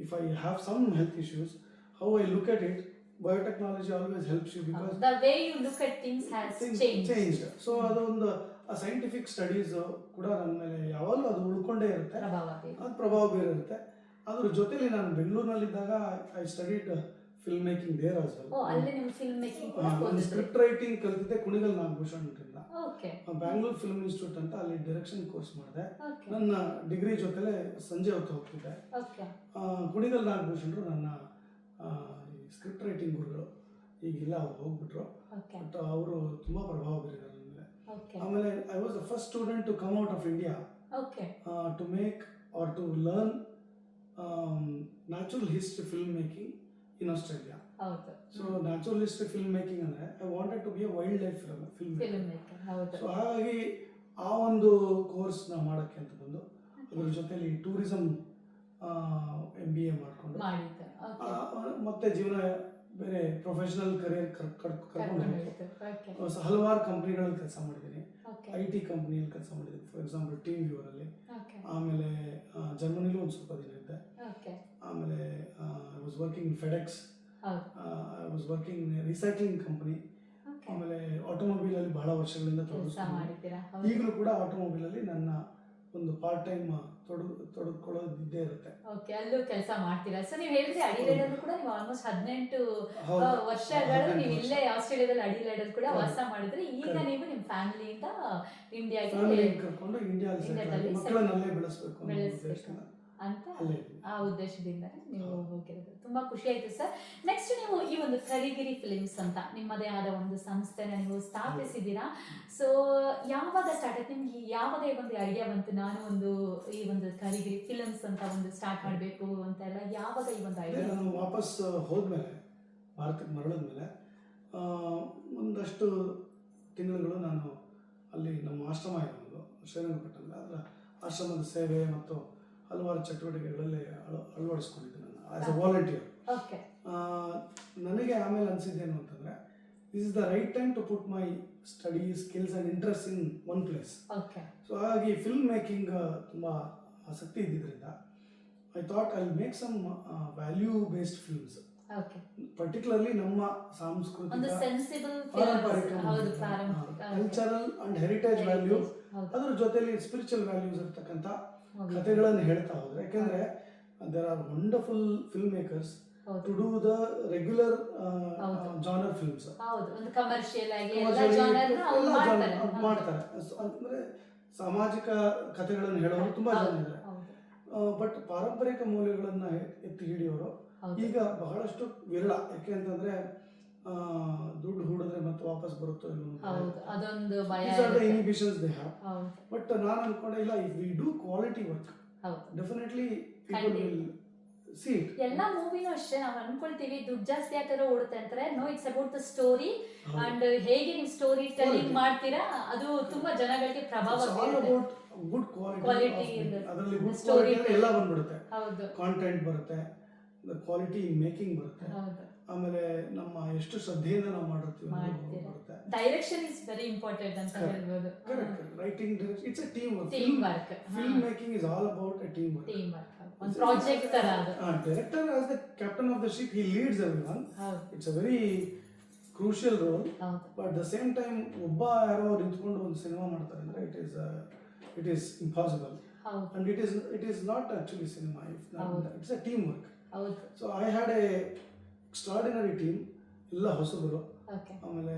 if I have some health issues, how I look at it, biotechnology always helps you because the way you look at things has changed. So ಅದೊಂದು ಆ ಸೈಂಟಿಫಿಕ್ ಸ್ಟಡೀಸ್ ಕೂಡ ನನ್ನ ಮೇಲೆ ಯಾವಾಗಲೂ ಅದು ಉಳ್ಕೊಂಡೇ ಇರುತ್ತೆ, ಅದು ಪ್ರಭಾವ ಬೀರಿರುತ್ತೆ. ಅದ್ರ ಜೊತೆಲಿ ನಾನು ಬೆಂಗಳೂರಿನಲ್ಲಿದ್ದಾಗ I studied film making there as well. ಅಲ್ಲಿ ನೀವು ಫಿಲ್ಮ್ ಮೇಕಿಂಗ್ ನಾನು ಸ್ಕ್ರಿಪ್ಟ್ ರೈಟಿಂಗ್ ಕಲಿತಿದ್ದೆ ಕುಣಿಗಲ್ ನಾಗಭೂಷಣ್ ಅವರಿಂದ. ಓಕೆ ಬ್ಯಾಂಗ್ಳೂರ್ ಫಿಲ್ಮ್ ಇನ್ಸ್ಟಿಟ್ಯೂಟ್ ಅಂತ, ಅಲ್ಲಿ ಡೈರೆಕ್ಷನ್ ಕೋರ್ಸ್ ಮಾಡಿದೆ. ಓಕೆ ನನ್ನ ಡಿಗ್ರಿ ಜೊತೆಲೆ ಸಂಜೆ ಹೊತ್ತು ಹೋಗ್ತಿದ್ದೆ. ಓಕೆ ಕುಣಿಗಲ್ ನಾಗಭೂಷಣರು ನನ್ನ ಸ್ಕ್ರಿಪ್ಟ್ ರೈಟಿಂಗ್ ಗುರುಗಳು. ಈಗಿಲ್ಲ, ಅವ್ರು ಹೋಗ್ಬಿಟ್ರು. ಓಕೆ ಬಟ್ ಅವರು ತುಂಬ ಪ್ರಭಾವ ಬೀರಿದ್ದಾರೆ ನನ್ನ ಮೇಲೆ. ಓಕೆ ಆಮೇಲೆ I was the first student to come out of India okay to make or to learn natural history film making in Australia. ಹೌದು so natural history film making ಅಂದರೆ I wanted to be a wildlife film film maker. ಹೌದು so ಹಾಗಾಗಿ ಆ ಒಂದು ಕೋರ್ಸ್ನ ಮಾಡೋಕ್ಕೆ ಅಂತ ಬಂದು, ಅದ್ರ ಜೊತೆಲಿ ಟೂರಿಸಂ MBA ಮಾಡಿಕೊಂಡು ಮಾಡಿದ್ದೆ. ಓಕೆ ಮತ್ತೆ ಜೀವನ ಬೇರೆ ಪ್ರೊಫೆಷನಲ್ ಕರಿಯರ್ ಕರ್ಕೊಂಡು ಹೋಗ್ತು. ಓಕೆ ಹಲವಾರು ಕಂಪ್ನಿಗಳಲ್ಲಿ ಕೆಲಸ ಮಾಡಿದ್ದೀನಿ. ಓಕೆ IT ಕಂಪ್ನಿಯಲ್ಲಿ ಕೆಲಸ ಮಾಡಿದ್ದೀನಿ. ಫಾರ್ ಎಕ್ಸಾಂಪಲ್ ಟೀಮ್ ವ್ಯೂವರಲ್ಲಿ. ಓಕೆ ಆಮೇಲೆ ಜರ್ಮನಿಲೂ ಒಂದು ಸ್ವಲ್ಪ ದಿನ ಇದ್ದೆ. ಓಕೆ ಆಮೇಲೆ I was working in FedEx, ಹೌದು I was working in recycling company. Okay ಆಮೇಲೆ ಆಟೋಮೊಬೈಲಲ್ಲಿ ಬಹಳ ವರ್ಷಗಳಿಂದ ಕೆಲಸ ತೊಡಗಿಸ್ಕೊಂಡು, ಮಾಡಿದ್ದೀರಾ? ಈಗಲೂ ಕೂಡ ಆಟೋಮೊಬೈಲಲ್ಲಿ ನನ್ನ ಒಂದು ಪಾರ್ಟ್ ಟೈಮ್ ತೊಡಗಿಕೊಳ್ಳೋದಿದ್ದೇ ಇರುತ್ತೆ. ಓಕೆ ಅಲ್ಲೂ ಕೆಲಸ ಮಾಡ್ತೀರಾ? ಸೊ ನೀವು ಹೇಳಿದ್ರೆ ಅಡಿಲೇಡಲ್ಲೂ ಕೂಡ ನೀವು ಆಲ್ಮೋಸ್ಟ್ 18 ಹೌದು. ವರ್ಷಗಳು 18 ನೀವು ಇಲ್ಲೇ ಆಸ್ಟ್ರೇಲಿಯಾದಲ್ಲಿ ಅಡಿಲೇಡಲ್ಲಿ ಕೂಡ ಹೌದು. ವಾಸ ಮಾಡಿದ್ರೆ, ಈಗ Correct. ನೀವು ನಿಮ್ಮ ಫ್ಯಾಮಿಲಿಯಿಂದ ಇಂಡಿಯಾಗೆ ಫ್ಯಾಮಿಲಿ ಕರ್ಕೊಂಡು ಇಂಡಿಯಾದಲ್ಲಿ ಇಂಡಿಯಾದಲ್ಲಿ ಮಕ್ಕಳನ್ನಲ್ಲೇ ಬೆಳೆಸಬೇಕು ಅನ್ನೋ ಬೆಳೆಸ್ಬೇಕು ಉದ್ದೇಶದಿಂದ ಅಂತ ಅಲ್ಲೇ ಇದ್ದೀನಿ. ಆ ಉದ್ದೇಶದಿಂದ ನೀವು ಹೋಗಿರೋದು. ತುಂಬಾ ಖುಷಿ ಆಯ್ತು ಸರ್. ನೆಕ್ಸ್ಟ್ ನೀವು ಈ ಒಂದು ಕರಿಗಿರಿ ಫಿಲ್ಮ್ಸ್ ಅಂತ ನಿಮ್ಮದೇ ಆದ ಒಂದು ಸಂಸ್ಥೆನ ನೀವು ಸ್ಥಾಪಿಸಿದ್ದೀರಾ. ಸೊ ಯಾವಾಗ ಸ್ಟಾರ್ಟ್ ಆಯ್ತು ನಿಮ್ಗೆ? ಯಾವಾಗ ಈ ಒಂದು ಐಡಿಯಾ ಬಂತು, ನಾನು ಈ ಒಂದು ಕರಿಗಿರಿ ಫಿಲ್ಮ್ಸ್ ಅಂತ ಒಂದು ಸ್ಟಾರ್ಟ್ ಮಾಡಬೇಕು ಅಂತ ಎಲ್ಲ? ಯಾವಾಗ ಈ ಒಂದು ಐಡಿಯಾ? ನಾನು ವಾಪಸ್ ಹೋದ್ಮೇಲೆ, ಭಾರತಕ್ಕೆ ಮರಳಿದ್ಮೇಲೆ ಒಂದಷ್ಟು ತಿಂಗಳುಗಳು ನಾನು ಅಲ್ಲಿ ನಮ್ಮ ಆಶ್ರಮ ಇರೋದು ಶ್ರೀರಂಗಪಟ್ಟಣದಲ್ಲಿ, ಅದರ ಆಶ್ರಮದ ಸೇವೆ ಮತ್ತು ಹಲವಾರು ಚಟುವಟಿಕೆಗಳಲ್ಲಿ ಅಳವಡಿಸ್ಕೊಂಡಿದ್ದೆ ನಾನು ಆಸ್ ಅ ವಾಲಂಟಿಯರ್. ಓಕೆ ನನಗೆ ಆಮೇಲೆ ಅನಿಸಿದ್ದೇನು ಅಂತಂದರೆ, this is the right time to put my study skills and interest in one place. Okay so ಹಾಗಾಗಿ ಫಿಲ್ಮ್ ಮೇಕಿಂಗ್ ತುಂಬ ಆಸಕ್ತಿ ಇದ್ದಿದ್ದರಿಂದ I thought I will make some value based films, okay particularly ನಮ್ಮ ಒಂದು ಸಾಂಸ್ಕೃತಿಕ ಸೆನ್ಸಿಬಲ್ ಪಾರಂಪರಿಕ ಹೌದು ಪಾರಂಪರಿಕ ಕಲ್ಚರಲ್ ಅಂಡ್ ಹೆರಿಟೇಜ್ ವ್ಯಾಲ್ಯೂಸ್, ಹೌದು ಅದ್ರ ಜೊತೆಲಿ ಸ್ಪಿರಿಚುವಲ್ ವ್ಯಾಲ್ಯೂಸ್ ಇರ್ತಕ್ಕಂಥ ಹೌದು ಕಥೆಗಳನ್ನು ಹೇಳ್ತಾ ಹೋದ್ರೆ. ಯಾಕೆಂದ್ರೆ there are wonderful film makers ಹೌದು ಟು ಡೂ ದ ರೆಗ್ಯುಲರ್ ಹೌದು. ಜಾನರ್ ಫಿಲ್ಮ್ಸ್, ಹೌದು ಒಂದು ಕಮರ್ಷಿಯಲ್ ಆಗಿ ಎಲ್ಲ ಜಾನರ್ನ ಅವ್ರು ಮಾಡ್ತಾರೆ. ಮಾಡ್ತಾರೆ. ಅಂದ್ರೆ ಸಾಮಾಜಿಕ ಕಥೆಗಳನ್ನು ಹೇಳೋರು ತುಂಬಾ ಜನ ಇದ್ದಾರೆ. ಹೌದು ಬಟ್ ಪಾರಂಪರಿಕ ಮೌಲ್ಯಗಳನ್ನ ಎತ್ತಿ ಹಿಡಿಯೋರು ಹೌದು ಈಗ ಬಹಳಷ್ಟು ವಿರಳ. ಯಾಕೆ ಅಂತಂದ್ರೆ ದುಡ್ಡು ಹೂಡಿದ್ರೆ ಮತ್ತೆ ವಾಪಸ್ ಬರುತ್ತೋ ಹೌದು ಅದೊಂದು ಭಯ ಇನ್ಹಿಬಿಷನ್ಸ್ ದೇ ಹ್ಯಾವ್. ಹೌದು ಬಟ್ ನಾನು ಅನ್ಕೊಂಡೆ, ಇಲ್ಲ, if we do quality work ಹೌದು definitely people will see it. ಎಲ್ಲ ಮೂವಿನೂ ಅಷ್ಟೇ ನಾವು ಅನ್ಕೊಳ್ತೀವಿ ದುಡ್ಡು ಜಾಸ್ತಿ ಯಾಕಂದ್ರೆ ಓಡುತ್ತೆ ಅಂತಾರೆ. No, it's about the story and ಹೇಗೆ ನೀವು ಸ್ಟೋರಿ ಟೆಲ್ಲಿಂಗ್ ಮಾಡ್ತೀರಾ, ಅದು ತುಂಬಾ ಜನಗಳಿಗೆ ಪ್ರಭಾವ ಬೀರುತ್ತೆ. ಗುಡ್ ಕ್ವಾಲಿಟಿ, Quality ಅದರಲ್ಲಿ ಗುಡ್ story ಕ್ವಾಲಿಟಿ ಎಲ್ಲ ಬಂದ್ಬಿಡುತ್ತೆ. ಹೌದು ಕಾಂಟೆಂಟ್ ಬರುತ್ತೆ, ಕ್ವಾಲಿಟಿ ಇನ್ ಮೇಕಿಂಗ್ ಬರುತ್ತೆ, ಹೌದು ಆಮೇಲೆ ನಮ್ಮ ಎಷ್ಟು ಶ್ರದ್ಧೆಯಿಂದ ನಾವು ಮಾಡಿರ್ತೀವಿ ಅನ್ನೋದು ಮಾಡ್ತೀರಾ. ಬರುತ್ತೆ. ಡೈರೆಕ್ಷನ್ ಇಸ್ ವೆರಿ ಇಂಪಾರ್ಟೆಂಟ್ ಅಂತ Correct. ಹೇಳ್ಬೋದು. Correct. Writing, it's a team work. Team work film making is all about a team work. Team work ಒಂದು ಪ್ರಾಜೆಕ್ಟ್ ತರ ಅದು. Director as the captain of the ship, he leads everyone. ಹೌದು it's a very crucial role. ಹೌದು but the same time ಒಬ್ಬ ಯಾರೋ ನಿಂತ್ಕೊಂಡು ಒಂದು cinema ಮಾಡ್ತಾರೆ ಅಂದ್ರೆ ಇಟ್ ಈಸ್ ಇಂಪಾಸಿಬಲ್. ಹೌದು And it is not actually cinema. It's a teamwork. ಹೌದು So I had a extraordinary team. ಎಲ್ಲ ಹೊಸಬರು, ಓಕೆ ಆಮೇಲೆ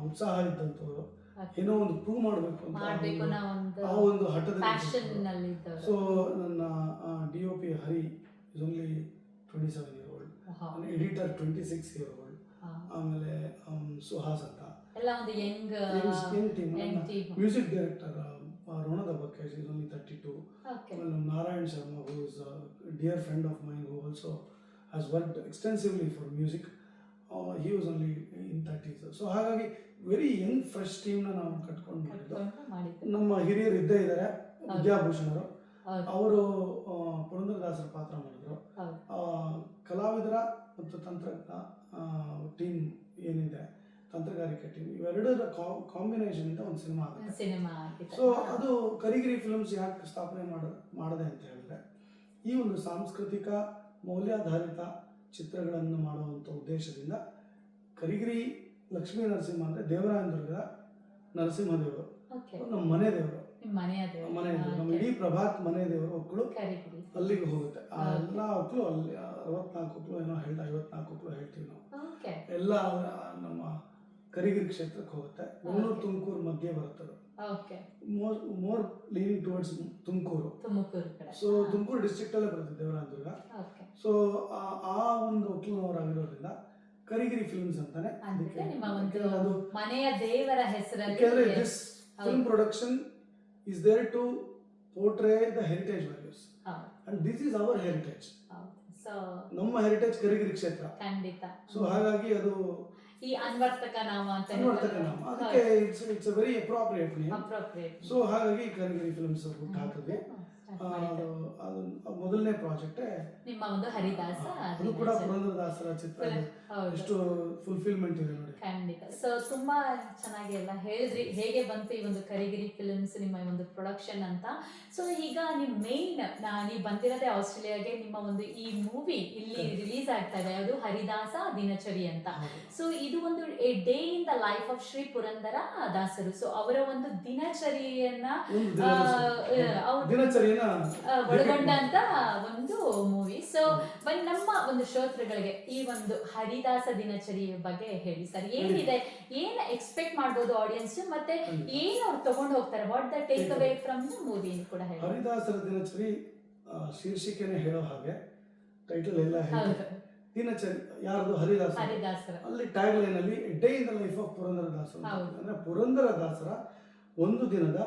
ಉತ್ಸಾಹ ಇದ್ದಂಥವ್ರು, Okay. ಏನೋ ಒಂದು ಪ್ರೂವ್ ಮಾಡಬೇಕು ಅಂತ ಮಾಡ್ಬೇಕು ಅನ್ನೋ ಒಂದು ಆ ಒಂದು ಹಠದಲ್ಲಿ ಪ್ಯಾಷನ್ ನಲ್ಲಿ ಇದ್ದವರು. ಸೊ ನನ್ನ DOP Hari is only 27 year old, editor 26 year old, ಆಮೇಲೆ ಸುಹಾಸ್ ಅಂತ ಎಲ್ಲ ಒಂದು ಯಂಗ್ ಟೀಮ್. ಮ್ಯೂಸಿಕ್ ಡೈರೆಕ್ಟರ್ ರೋಣದ ಬಕ್ಕೇಶ್ ಇಸ್ ಓನ್ಲಿ 32. ಓಕೆ ಆಮೇಲೆ Narayan Sharma, who is a dear friend of mine, who also has worked extensively for music. He was only in 30s. So ಹಾಗಾಗಿ very Young fresh ಟೀಮ್ನ ನಾವು ಕಟ್ಕೊಂಡು ಮಾಡಿದ್ದು. ಮಾಡಿದ್ದು. ನಮ್ಮ ಹಿರಿಯರು ಇದ್ದೇ ಇದ್ದಾರೆ, ಹೌದು. ವಿದ್ಯಾಭೂಷಣರು, ಹೌದು. ಅವರು ಪುರಂದರದಾಸರ ಪಾತ್ರ ಮಾಡಿದ್ರು. ಹೌದು. ಕಲಾವಿದರ ಮತ್ತು ತಂತ್ರಜ್ಞ ಟೀಮ್ ಏನಿದೆ, ತಂತ್ರಗಾರಿಕೆ ಟೀಮ್, ಇವೆರಡರ ಕಾಂಬಿನೇಷನ್ ಇಂದ ಒಂದು ಸಿನಿಮಾ ಆಗುತ್ತೆ. ಸಿನಿಮಾ ಆಗಿದೆ. ಸೊ ಅದು ಕರಿಗಿರಿ ಫಿಲ್ಮ್ಸ್ ಯಾಕೆ ಸ್ಥಾಪನೆ ಮಾಡದೆ ಅಂತ ಹೇಳಿದ್ರೆ, ಈ ಒಂದು ಸಾಂಸ್ಕೃತಿಕ ಮೌಲ್ಯಾಧಾರಿತ ಚಿತ್ರಗಳನ್ನು ಮಾಡುವಂಥ ಉದ್ದೇಶದಿಂದ ಕರಿಗಿರಿ ಲಕ್ಷ್ಮೀ ನರಸಿಂಹ ಅಂದರೆ ದೇವರಾಯನದುರ್ಗದ ನರಸಿಂಹದೇವರು, ಓಕೆ. ನಮ್ಮ ಮನೆ ದೇವರು, ನಿಮ್ಮ ಮನೆಯ ದೇವರು. ಮನೆ ದೇವರು, ನಮ್ಮ ಇಡೀ ಪ್ರಭಾತ್ ಮನೆ ದೇವರು ಒಕ್ಕಳು ಕರಿಗಿರಿ. ಅಲ್ಲಿಗೆ ಹೋಗುತ್ತೆ. ಆ ಎಲ್ಲ ಒಕ್ಕಳು ಅಲ್ಲಿ 64 ಒಕ್ಕಳು ಏನೋ 54 ಒಕ್ಕಳು ಹೇಳ್ತೀವಿ ನಾವು. ಓಕೆ. ಎಲ್ಲ ನಮ್ಮ ಕರಿಗಿರಿ ಕ್ಷೇತ್ರಕ್ಕೆ ಹೋಗುತ್ತೆ. ಬೆಂಗಳೂರು ತುಮಕೂರು ಮಧ್ಯೆ ಬರುತ್ತದೆ. Okay. More leaning towards Tumakuru. Tumakuru ಕಡೆ. ಸೊ ತುಮಕೂರು ಡಿಸ್ಟ್ರಿಕ್ಟ್ ಅಲ್ಲೇ ಬರುತ್ತೆ ದೇವರಾಯನದುರ್ಗ. ಓಕೆ. ಸೊ ಆ ಒಂದು ಒಕ್ಕಲಿನವರಾಗಿರೋದ್ರಿಂದ ಕರಿಗಿರಿ ಫಿಲ್ಮ್ಸ್ ಅಂತಾನೆ ಅದಕ್ಕೆ ನಿಮ್ಮ ಒಂದು ಅದು ಮನೆಯ ದೇವರ ಹೆಸರಲ್ಲಿ. ಯಾಕೆಂದ್ರೆ this film production is there to portray the heritage values and this is our heritage. So ನಮ್ಮ ಹೆರಿಟೇಜ್ ಕರಿಗಿರಿ ಕ್ಷೇತ್ರ. ಖಂಡಿತ. ಸೊ ಹಾಗಾಗಿ ಅದು ಈ ಅನ್ವರ್ತಕ ನಾಮ ಅಂತ ಅನ್ವರ್ತಕ ನಾಮ, ಅದಕ್ಕೆ it's a very appropriate name. Appropriate. So ಹಾಗಾಗಿ ಕರಿಗಿರಿ ಫಿಲ್ಮ್ಸ್ ಹುಟ್ಟು ಹಾಕಿದ್ವಿ. ಅದು ಮೊದಲನೇ ಪ್ರಾಜೆಕ್ಟ್. ನಿಮ್ಮ ಒಂದು ಹರಿದಾಸ ಅದು ಕೂಡ ಪುರಂದರದಾಸರ ಚಿತ್ರ. ಎಷ್ಟು ಫುಲ್ಫಿಲ್ಮೆಂಟ್ ಇದೆ ನೋಡಿ. ಖಂಡಿತ. ಸೊ ತುಂಬಾ ಚೆನ್ನಾಗಿ ಎಲ್ಲ ಹೇಳಿದ್ರಿ, ಹೇಗೆ ಬಂತು ಈ ಒಂದು ಕರಿಗಿರಿ ಫಿಲ್ಮ್ಸ್ ನಿಮ್ಮ ಒಂದು ಪ್ರೊಡಕ್ಷನ್ ಅಂತ. ಸೊ ಈಗ ನಿಮ್ ಮೇನ್ ನೀವು ಬಂದಿರೋದೇ ಆಸ್ಟ್ರೇಲಿಯಾಗೆ, ನಿಮ್ಮ ಒಂದು ಈ ಮೂವಿ ಇಲ್ಲಿ ರಿಲೀಸ್ ಆಗ್ತಾ ಇದೆ, ಅದು ಹರಿದಾಸ ದಿನಚರಿ ಅಂತ. ಸೊ ಇದು ಒಂದು A day in the life of Shri Purandara ದಾಸರು. ಸೊ ಅವರ ಒಂದು ದಿನಚರಿಯನ್ನ ಒಳಗೊಂಡಂತ ಒಂದು ಮೂವಿ. ಸೊ ನಮ್ಮ ಒಂದು ಶ್ರೋತೃಗಳಿಗೆ ಈ ಒಂದು ಹರಿದಾಸ ದಿನಚರಿ ಬಗ್ಗೆ ಹೇಳಿ ಸರ್. ಏನಿದೆ, ಏನ್ ಎಕ್ಸ್ಪೆಕ್ಟ್ ಮಾಡ್ಬೋದು ಆಡಿಯನ್ಸ್, ಮತ್ತೆ ಏನ್ ಅವ್ರು ತಗೊಂಡು ಹೋಗ್ತಾರೆ, what the take away from the movie ಕೂಡ ಹೇಳಿ. ಹರಿದಾಸರ ದಿನಚರಿ ಶೀರ್ಷಿಕೆನೆ ಹೇಳೋ ಹಾಗೆ, ಟೈಟಲ್ ಎಲ್ಲ ದಿನಚರಿ ಯಾರ್ದು, ಹರಿದಾಸರ. ಅಲ್ಲಿ ಟ್ಯಾಗ್ ಲೈನ್ ಅಲ್ಲಿ day in the life of ಪುರಂದರದಾಸರು ಅಂದ್ರೆ ಪುರಂದರದಾಸರ ಒಂದು ದಿನದ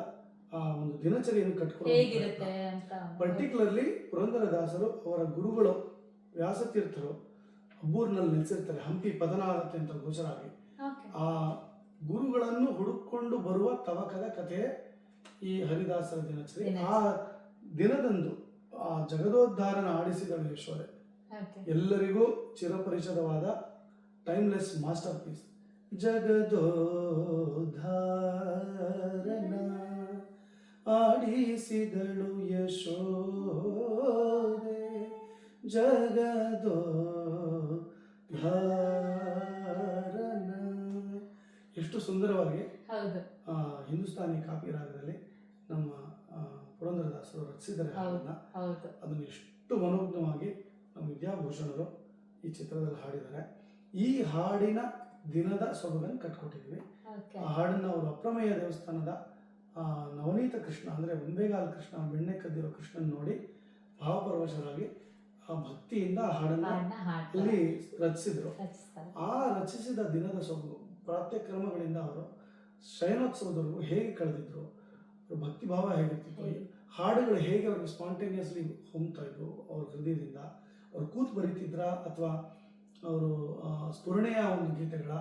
ಒಂದು ದಿನಚರಿಯನ್ನು ಕಟ್ಕೊಂಡು ಪರ್ಟಿಕ್ಯುಲರ್ಲಿ ಪುರಂದರದಾಸರು ಅವರ ಗುರುಗಳು ವ್ಯಾಸತೀರ್ಥರು ಅಬ್ಬೂರಿನಲ್ಲಿ ನೆಲೆಸಿರ್ತಾರೆ. ಹಂಪಿ ಪತನ ಆಗುತ್ತೆ ಅಂತ ಗೋಚರ ಆಗಿ ಆ ಗುರುಗಳನ್ನು ಹುಡುಕೊಂಡು ಬರುವ ತವಕದ ಕಥೆ ಈ ಹರಿದಾಸರ ದಿನಚರಿ. ಆ ದಿನದಂದು ಆ ಜಗದೋದ್ಧಾರನ ಆಡಿಸಿದಳು ಯಶೋದೆ, ಎಲ್ಲರಿಗೂ ಚಿರಪರಿಚಿತವಾದ ಟೈಮ್ಲೆಸ್ ಮಾಸ್ಟರ್ ಪೀಸ್. ಜಗದೋದ್ಧಾರನ ಆಡಿಸಿದಳು ಯಶೋದೆ, ಜಗದೋದ್ಧಾರನ. ಎಷ್ಟು ಸುಂದರವಾಗಿ ಹಿಂದೂಸ್ತಾನಿ ಕಾಪಿ ರಾಗದಲ್ಲಿ ನಮ್ಮ ಪುರಂದರದಾಸರು ರಚಿಸಿದ್ದಾರೆ. ಅದನ್ನು ಎಷ್ಟು ಮನೋಜ್ಞವಾಗಿ ನಮ್ಮ ವಿದ್ಯಾಭೂಷಣರು ಈ ಚಿತ್ರದಲ್ಲಿ ಹಾಡಿದ್ದಾರೆ. ಈ ಹಾಡಿನ ದಿನದ ಸೊಬಗನ್ನು ಕಟ್ಕೊಟ್ಟಿದ್ದೀವಿ. ಆ ಹಾಡನ್ನು ಅವರು ಅಪ್ರಮೇಯ ದೇವಸ್ಥಾನದ ನವನೀತ ಕೃಷ್ಣ ಅಂದರೆ ಒಂಬೇಗಾಲ ಕೃಷ್ಣ, ಬೆಣ್ಣೆ ಕದ್ದಿರೋ ಕೃಷ್ಣನ್ ನೋಡಿ ಭಾವಪರವಶರಾಗಿ ಆ ಭಕ್ತಿಯಿಂದ ಆ ಹಾಡನ್ನು ಇಲ್ಲಿ ರಚಿಸಿದ್ರು. ಆ ರಚಿಸಿದ ದಿನದ ಸೊಬಗು ಪ್ರಾತ್ಯಕ್ರಮಗಳಿಂದ ಅವರು ಶಯನೋತ್ಸವದವರೆಗೂ ಹೇಗೆ ಕಳೆದಿದ್ರು, ಅವ್ರ ಭಕ್ತಿ ಭಾವ ಹೇಗಿರ್ತಿತ್ತು, ಹಾಡುಗಳು ಹೇಗೆ ಅವ್ರಿಗೆ ಸ್ಪಾಂಟೇನಿಯಸ್ಲಿ ಹೊಮ್ತಾ ಇದ್ವು ಅವ್ರ ಹೃದಯದಿಂದ, ಅವ್ರು ಕೂತು ಬರೀತಿದ್ರ ಅಥವಾ ಅವರು ಸ್ಫುರಣೆಯ ಒಂದು ಗೀತೆಗಳ,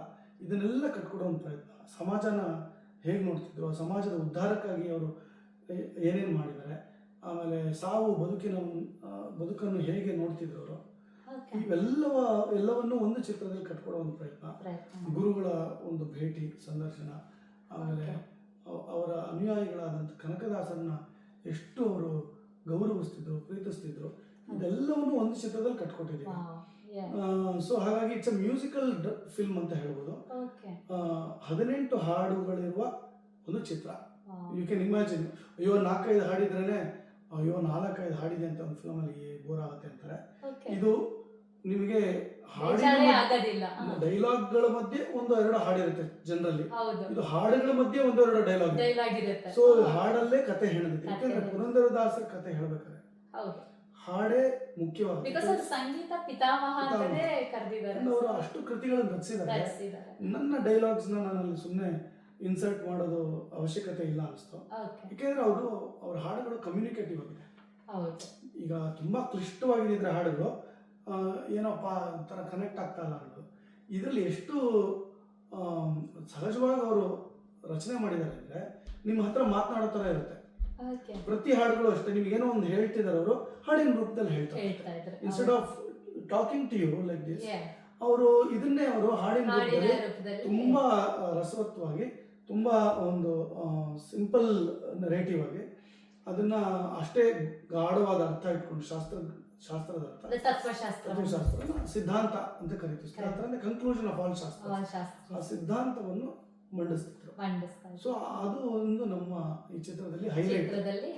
ಇದನ್ನೆಲ್ಲ ಕಟ್ಕೊಡೋ ಒಂದು ಪ್ರಯತ್ನ. ಸಮಾಜನ ಹೇಗೆ ನೋಡ್ತಿದ್ರು, ಸಮಾಜದ ಉದ್ಧಾರಕ್ಕಾಗಿ ಅವರು ಏನೇನು ಮಾಡಿದ್ದಾರೆ, ಆಮೇಲೆ ಸಾವು ಬದುಕನ್ನು ಹೇಗೆ ನೋಡ್ತಿದ್ರು ಅವರು, ಎಲ್ಲವನ್ನು ಒಂದು ಚಿತ್ರದಲ್ಲಿ ಕಟ್ಕೊಡೋ ಒಂದು ಪ್ರಯತ್ನ. ಗುರುಗಳ ಒಂದು ಭೇಟಿ, ಸಂದರ್ಶನ, ಆಮೇಲೆ ಅವರ ಅನುಯಾಯಿಗಳಾದಂಥ ಕನಕದಾಸರನ್ನ ಎಷ್ಟು ಅವರು ಗೌರವಿಸ್ತಿದ್ರು, ಪ್ರೀತಿಸ್ತಿದ್ರು, ಇದೆಲ್ಲವನ್ನು ಒಂದು ಚಿತ್ರದಲ್ಲಿ ಕಟ್ಕೊಟ್ಟಿದ್ದೀವಿ. ಸೊ ಹಾಗಾಗಿ ಇಟ್ಸ್ ಅ ಮ್ಯೂಸಿಕಲ್ ಫಿಲ್ಮ್ ಅಂತ ಹೇಳ್ಬೋದು. 18 ಹಾಡುಗಳಿರುವ ಒಂದು ಚಿತ್ರ. ಯು ಕ್ಯಾನ್ ಇಮ್ಯಾಜಿನ್, ಅಯ್ಯೋ 4-5 ಹಾಡಿದ್ರೇನೆ ಅಯ್ಯೋ 4-5 ಹಾಡಿದೆ ಅಂತ ಒಂದು ಫಿಲ್ಮಲ್ಲಿ ಬೋರ್ ಆಗುತ್ತೆ ಅಂತಾರೆ. ಇದು ನಿಮಗೆ ಡೈಲಾಗ್ಗಳ ಮಧ್ಯೆ 1-2 ಹಾಡಿರುತ್ತೆ ಜನರಲ್ಲಿ. ಇದು ಹಾಡುಗಳ ಮಧ್ಯೆ 1-2 ಡೈಲಾಗ್ ಇರುತ್ತೆ. ಸೊ ಹಾಡಲ್ಲೇ ಕತೆ ಹೇಳಿದೆ. ಯಾಕಂದ್ರೆ ಪುರಂದರದಾಸರ ಕತೆ ಹೇಳ್ಬೇಕಾದ್ರೆ ಹಾಡೇ ಮುಖ್ಯವಾಗುತ್ತೆ. ಸಂಗೀತ ಪಿತಾಮಹ ಅಂತಾನೆ ಕರೆದಿದ್ದಾರೆ. ಅವರು ಅಷ್ಟು ಕೃತಿಗಳನ್ನು ರಚಿಸಿದ್ದಾರೆ. ನನ್ನ ಡೈಲಾಗ್ಸ್ ನಾನಲ್ಲಿ ಸುಮ್ಮನೆ ಇನ್ಸರ್ಟ್ ಮಾಡೋದು ಅವಶ್ಯಕತೆ ಇಲ್ಲ ಅನಿಸ್ತು. ಯಾಕೆಂದ್ರೆ ಅವ್ರ ಹಾಡುಗಳು ಕಮ್ಯುನಿಕೇಟಿವ್ ಆಗಿದೆ. ಈಗ ತುಂಬಾ ಕ್ಲಿಷ್ಟವಾಗಿದ್ರೆ ಹಾಡುಗಳು ಏನಪ್ಪ ಒಂಥರ ಕನೆಕ್ಟ್ ಆಗ್ತಾ ಇಲ್ಲ ಅನ್ನೋದು. ಇದರಲ್ಲಿ ಎಷ್ಟು ಸಹಜವಾಗಿ ಅವರು ರಚನೆ ಮಾಡಿದ್ದಾರೆ ಅಂದರೆ ನಿಮ್ಮ ಹತ್ರ ಮಾತನಾಡೋ ಥರ ಇರುತ್ತೆ. ಓಕೆ. ಪ್ರತಿ ಹಾಡುಗಳು ಅಷ್ಟೇ, ನಿಮ್ಗೆ ಏನೋ ಒಂದು ಹೇಳ್ತಿದ್ದಾರೆ ಅವರು ಹಾಡಿನ ರೂಪದಲ್ಲಿ ಹೇಳ್ತಾ ಹೇಳ್ತಾರೆ. ಇದ್ರು. Instead of talking to you like this, Yeah. ಅವರು ಇದನ್ನೇ ಅವರು ಹಾಡಿನ ಹಾಡಿನ ರೂಪದಲ್ಲಿ ರೂಪದಲ್ಲಿ ತುಂಬಾ ರಸವತ್ತವಾಗಿ, ತುಂಬಾ ಒಂದು ಸಿಂಪಲ್ ನರೇಟಿವ್ ಆಗಿ ಅದನ್ನ ಅಷ್ಟೇ ಗಾಢವಾದ ಅರ್ಥ ಇಟ್ಕೊಂಡು ಶಾಸ್ತ್ರದ ಅರ್ಥ, ಅದು ತತ್ವಶಾಸ್ತ್ರ ಸಿದ್ಧಾಂತ ಅಂತ ಕರಿತೀವಿ. ಸಿದ್ಧಾಂತ ಅಂದ್ರೆ ಕನ್ಕ್ಲೂಷನ್ ಆಫ್ ಆಲ್ ಶಾಸ್ತ್ರ. ಶಾಸ್ತ್ರ ಆ ಸಿದ್ಧಾಂತವನ್ನು ಮಂಡಿಸ್ತಿದ್ರು. ಮಂಡಿಸ್ತಾರೆ. ಸೊ ಅದು ಒಂದು ನಮ್ಮ ಈ ಚಿತ್ರದಲ್ಲಿ ಹೈಲೈಟ್. ಚಿತ್ರದಲ್ಲಿ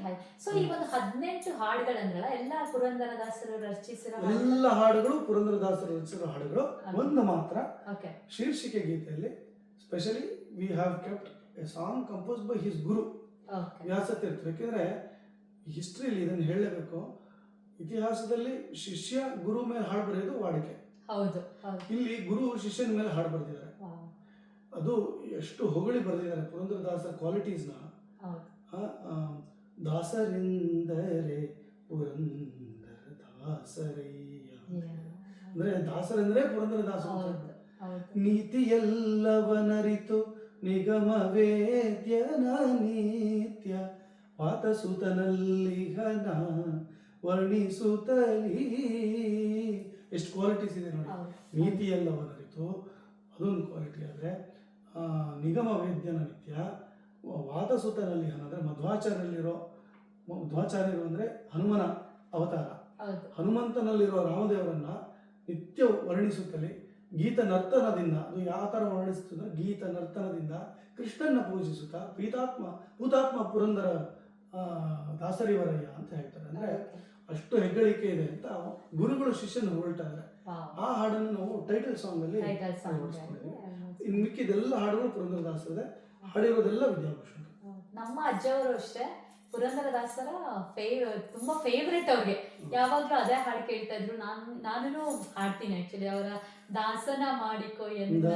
ಸೊ ಈ ಒಂದು 18 ಹಾಡುಗಳಂದ್ರಲ್ಲ, ಎಲ್ಲ ಪುರಂದರದಾಸರು ರಚಿಸಿರೋ ಎಲ್ಲ ಹಾಡುಗಳು ಪುರಂದರದಾಸರು ರಚಿಸಿರೋ ಹಾಡುಗಳು. ಒಂದು ಮಾತ್ರ ಓಕೆ ಶೀರ್ಷಿಕೆ ಗೀತೆಯಲ್ಲಿ specially we have kept A song compose by his Guru okay Vyasatirtha. ಯಾಕೆಂದ್ರೆ ಹಿಸ್ಟ್ರಿಯಲ್ಲಿ ಇದನ್ನು ಹೇಳಲೇಬೇಕು, ಇತಿಹಾಸದಲ್ಲಿ ಶಿಷ್ಯ ಗುರು ಮೇಲೆ ಹಾಡು ಬರೆಯೋದು ವಾಡಿಕೆ. ಹೌದು ಹೌದು. ಇಲ್ಲಿ ಗುರು ಶಿಷ್ಯನ ಮೇಲೆ ಹಾಡು ಬರೆದಿದ್ದಾರೆ. ವಾವ್. ಅದು ಎಷ್ಟು ಹೊಗಳಿ ಬರೆದಿದ್ದಾರೆ ಪುರಂದರದಾಸರ ಕ್ವಾಲಿಟೀಸ್ನ. ಹೌದು. ದಾಸರೆಂದರೆ ಪುರಂದರದಾಸರಯ್ಯ, ಅಂದ್ರೆ ದಾಸರೆಂದ್ರೆ ಪುರಂದರದಾಸರು. ಹೌದು ಹೌದು. ನೀತಿಯೆಲ್ಲವನರಿತು ನಿಗಮ ವೇದ್ಯನ ನಿತ್ಯ ವಾತಸುತನಲ್ಲಿಹನ ವರ್ಣಿಸುತ್ತಲೀ. ಎಷ್ಟು ಕ್ವಾಲಿಟೀಸ್ ಇದೆ ನೋಡಿ. ಹೌದು. ನೀತಿಯೆಲ್ಲವನರಿತು ಅದೊಂದು ಕ್ವಾಲಿಟಿ. ಆದರೆ ನಿಗಮ ವೇದ್ಯನ ನಿತ್ಯ ವಾತಸುತನಲ್ಲಿಹನ ಅಂದರೆ ಮಧ್ವಾಚಾರ್ಯರು ಅಂದರೆ ಹನುಮನ ಅವತಾರ. ಹೌದು. ಹನುಮಂತನಲ್ಲಿರುವ ರಾಮದೇವರನ್ನ ನಿತ್ಯ ವರ್ಣಿಸುತ್ತಲೇ ಗೀತ ನರ್ತನದಿಂದ, ಅದು ಯಾವ ಥರ ವರ್ಣಿಸ್ತದೆ, ಗೀತ ನರ್ತನದಿಂದ ಕೃಷ್ಣನ ಪೂಜಿಸುತ್ತಾ ಭೂತಾತ್ಮ ಪುರಂದರ ದಾಸರಿವರಯ್ಯ ಅಂತ ಹೇಳ್ತಾರೆ. ಅಂದರೆ ಅಷ್ಟು ಹೆಗ್ಗಳಿಕೆ ಇದೆ ಅಂತ ಗುರುಗಳು ಶಿಷ್ಯನ ಹೊರಟಾರೆ. ಆ ಹಾಡನ್ನು ನಾವು ಟೈಟಲ್ ಸಾಂಗ್ ಅಲ್ಲಿ ಅಳವಡಿಸ್ಕೊಂಡಿದ್ದೀವಿ. ಇನ್ನು ಮಿಕ್ಕಿದೆಲ್ಲ ಹಾಡುಗಳು ಪುರಂದರದಾಸರದೇ, ಹಾಡಿರೋದೆಲ್ಲ ವಿದ್ಯಾಭೂಷಣ. ನಮ್ಮ ಅಜ್ಜವರು ಅಷ್ಟೇ ಪುರಂದರದಾಸರ ತುಂಬಾ ಫೇವ್ರೆಟ್ ಅವ್ರಿಗೆ. ಯಾವಾಗ್ಲೂ ಅದೇ ಹಾಡು ಕೇಳ್ತಾ ಇದ್ರು. ನಾನು ಹಾಡ್ತೀನಿ ಆಕ್ಚುಲಿ. ಅವರ ದಾಸನ ಮಾಡಿಕೋ ಎನ್ನ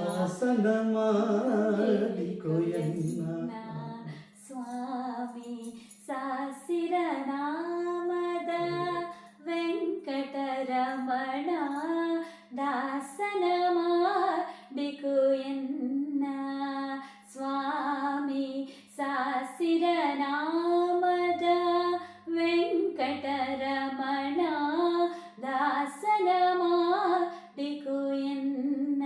ಸ್ವಾಮಿ ಸಾಸಿರ ನಾಮದ ವೆಂಕಟರಮಣ ದಾಸನ ಮಾಡಿಕೋ ಎನ್ನ ಸ್ವಾಮಿ ಸಾಸಿರ ನಾಮದ ವೆಂಕಟರಮಣ ದಾಸನ ಮಾಡಿಕೋ ಎನ್ನ.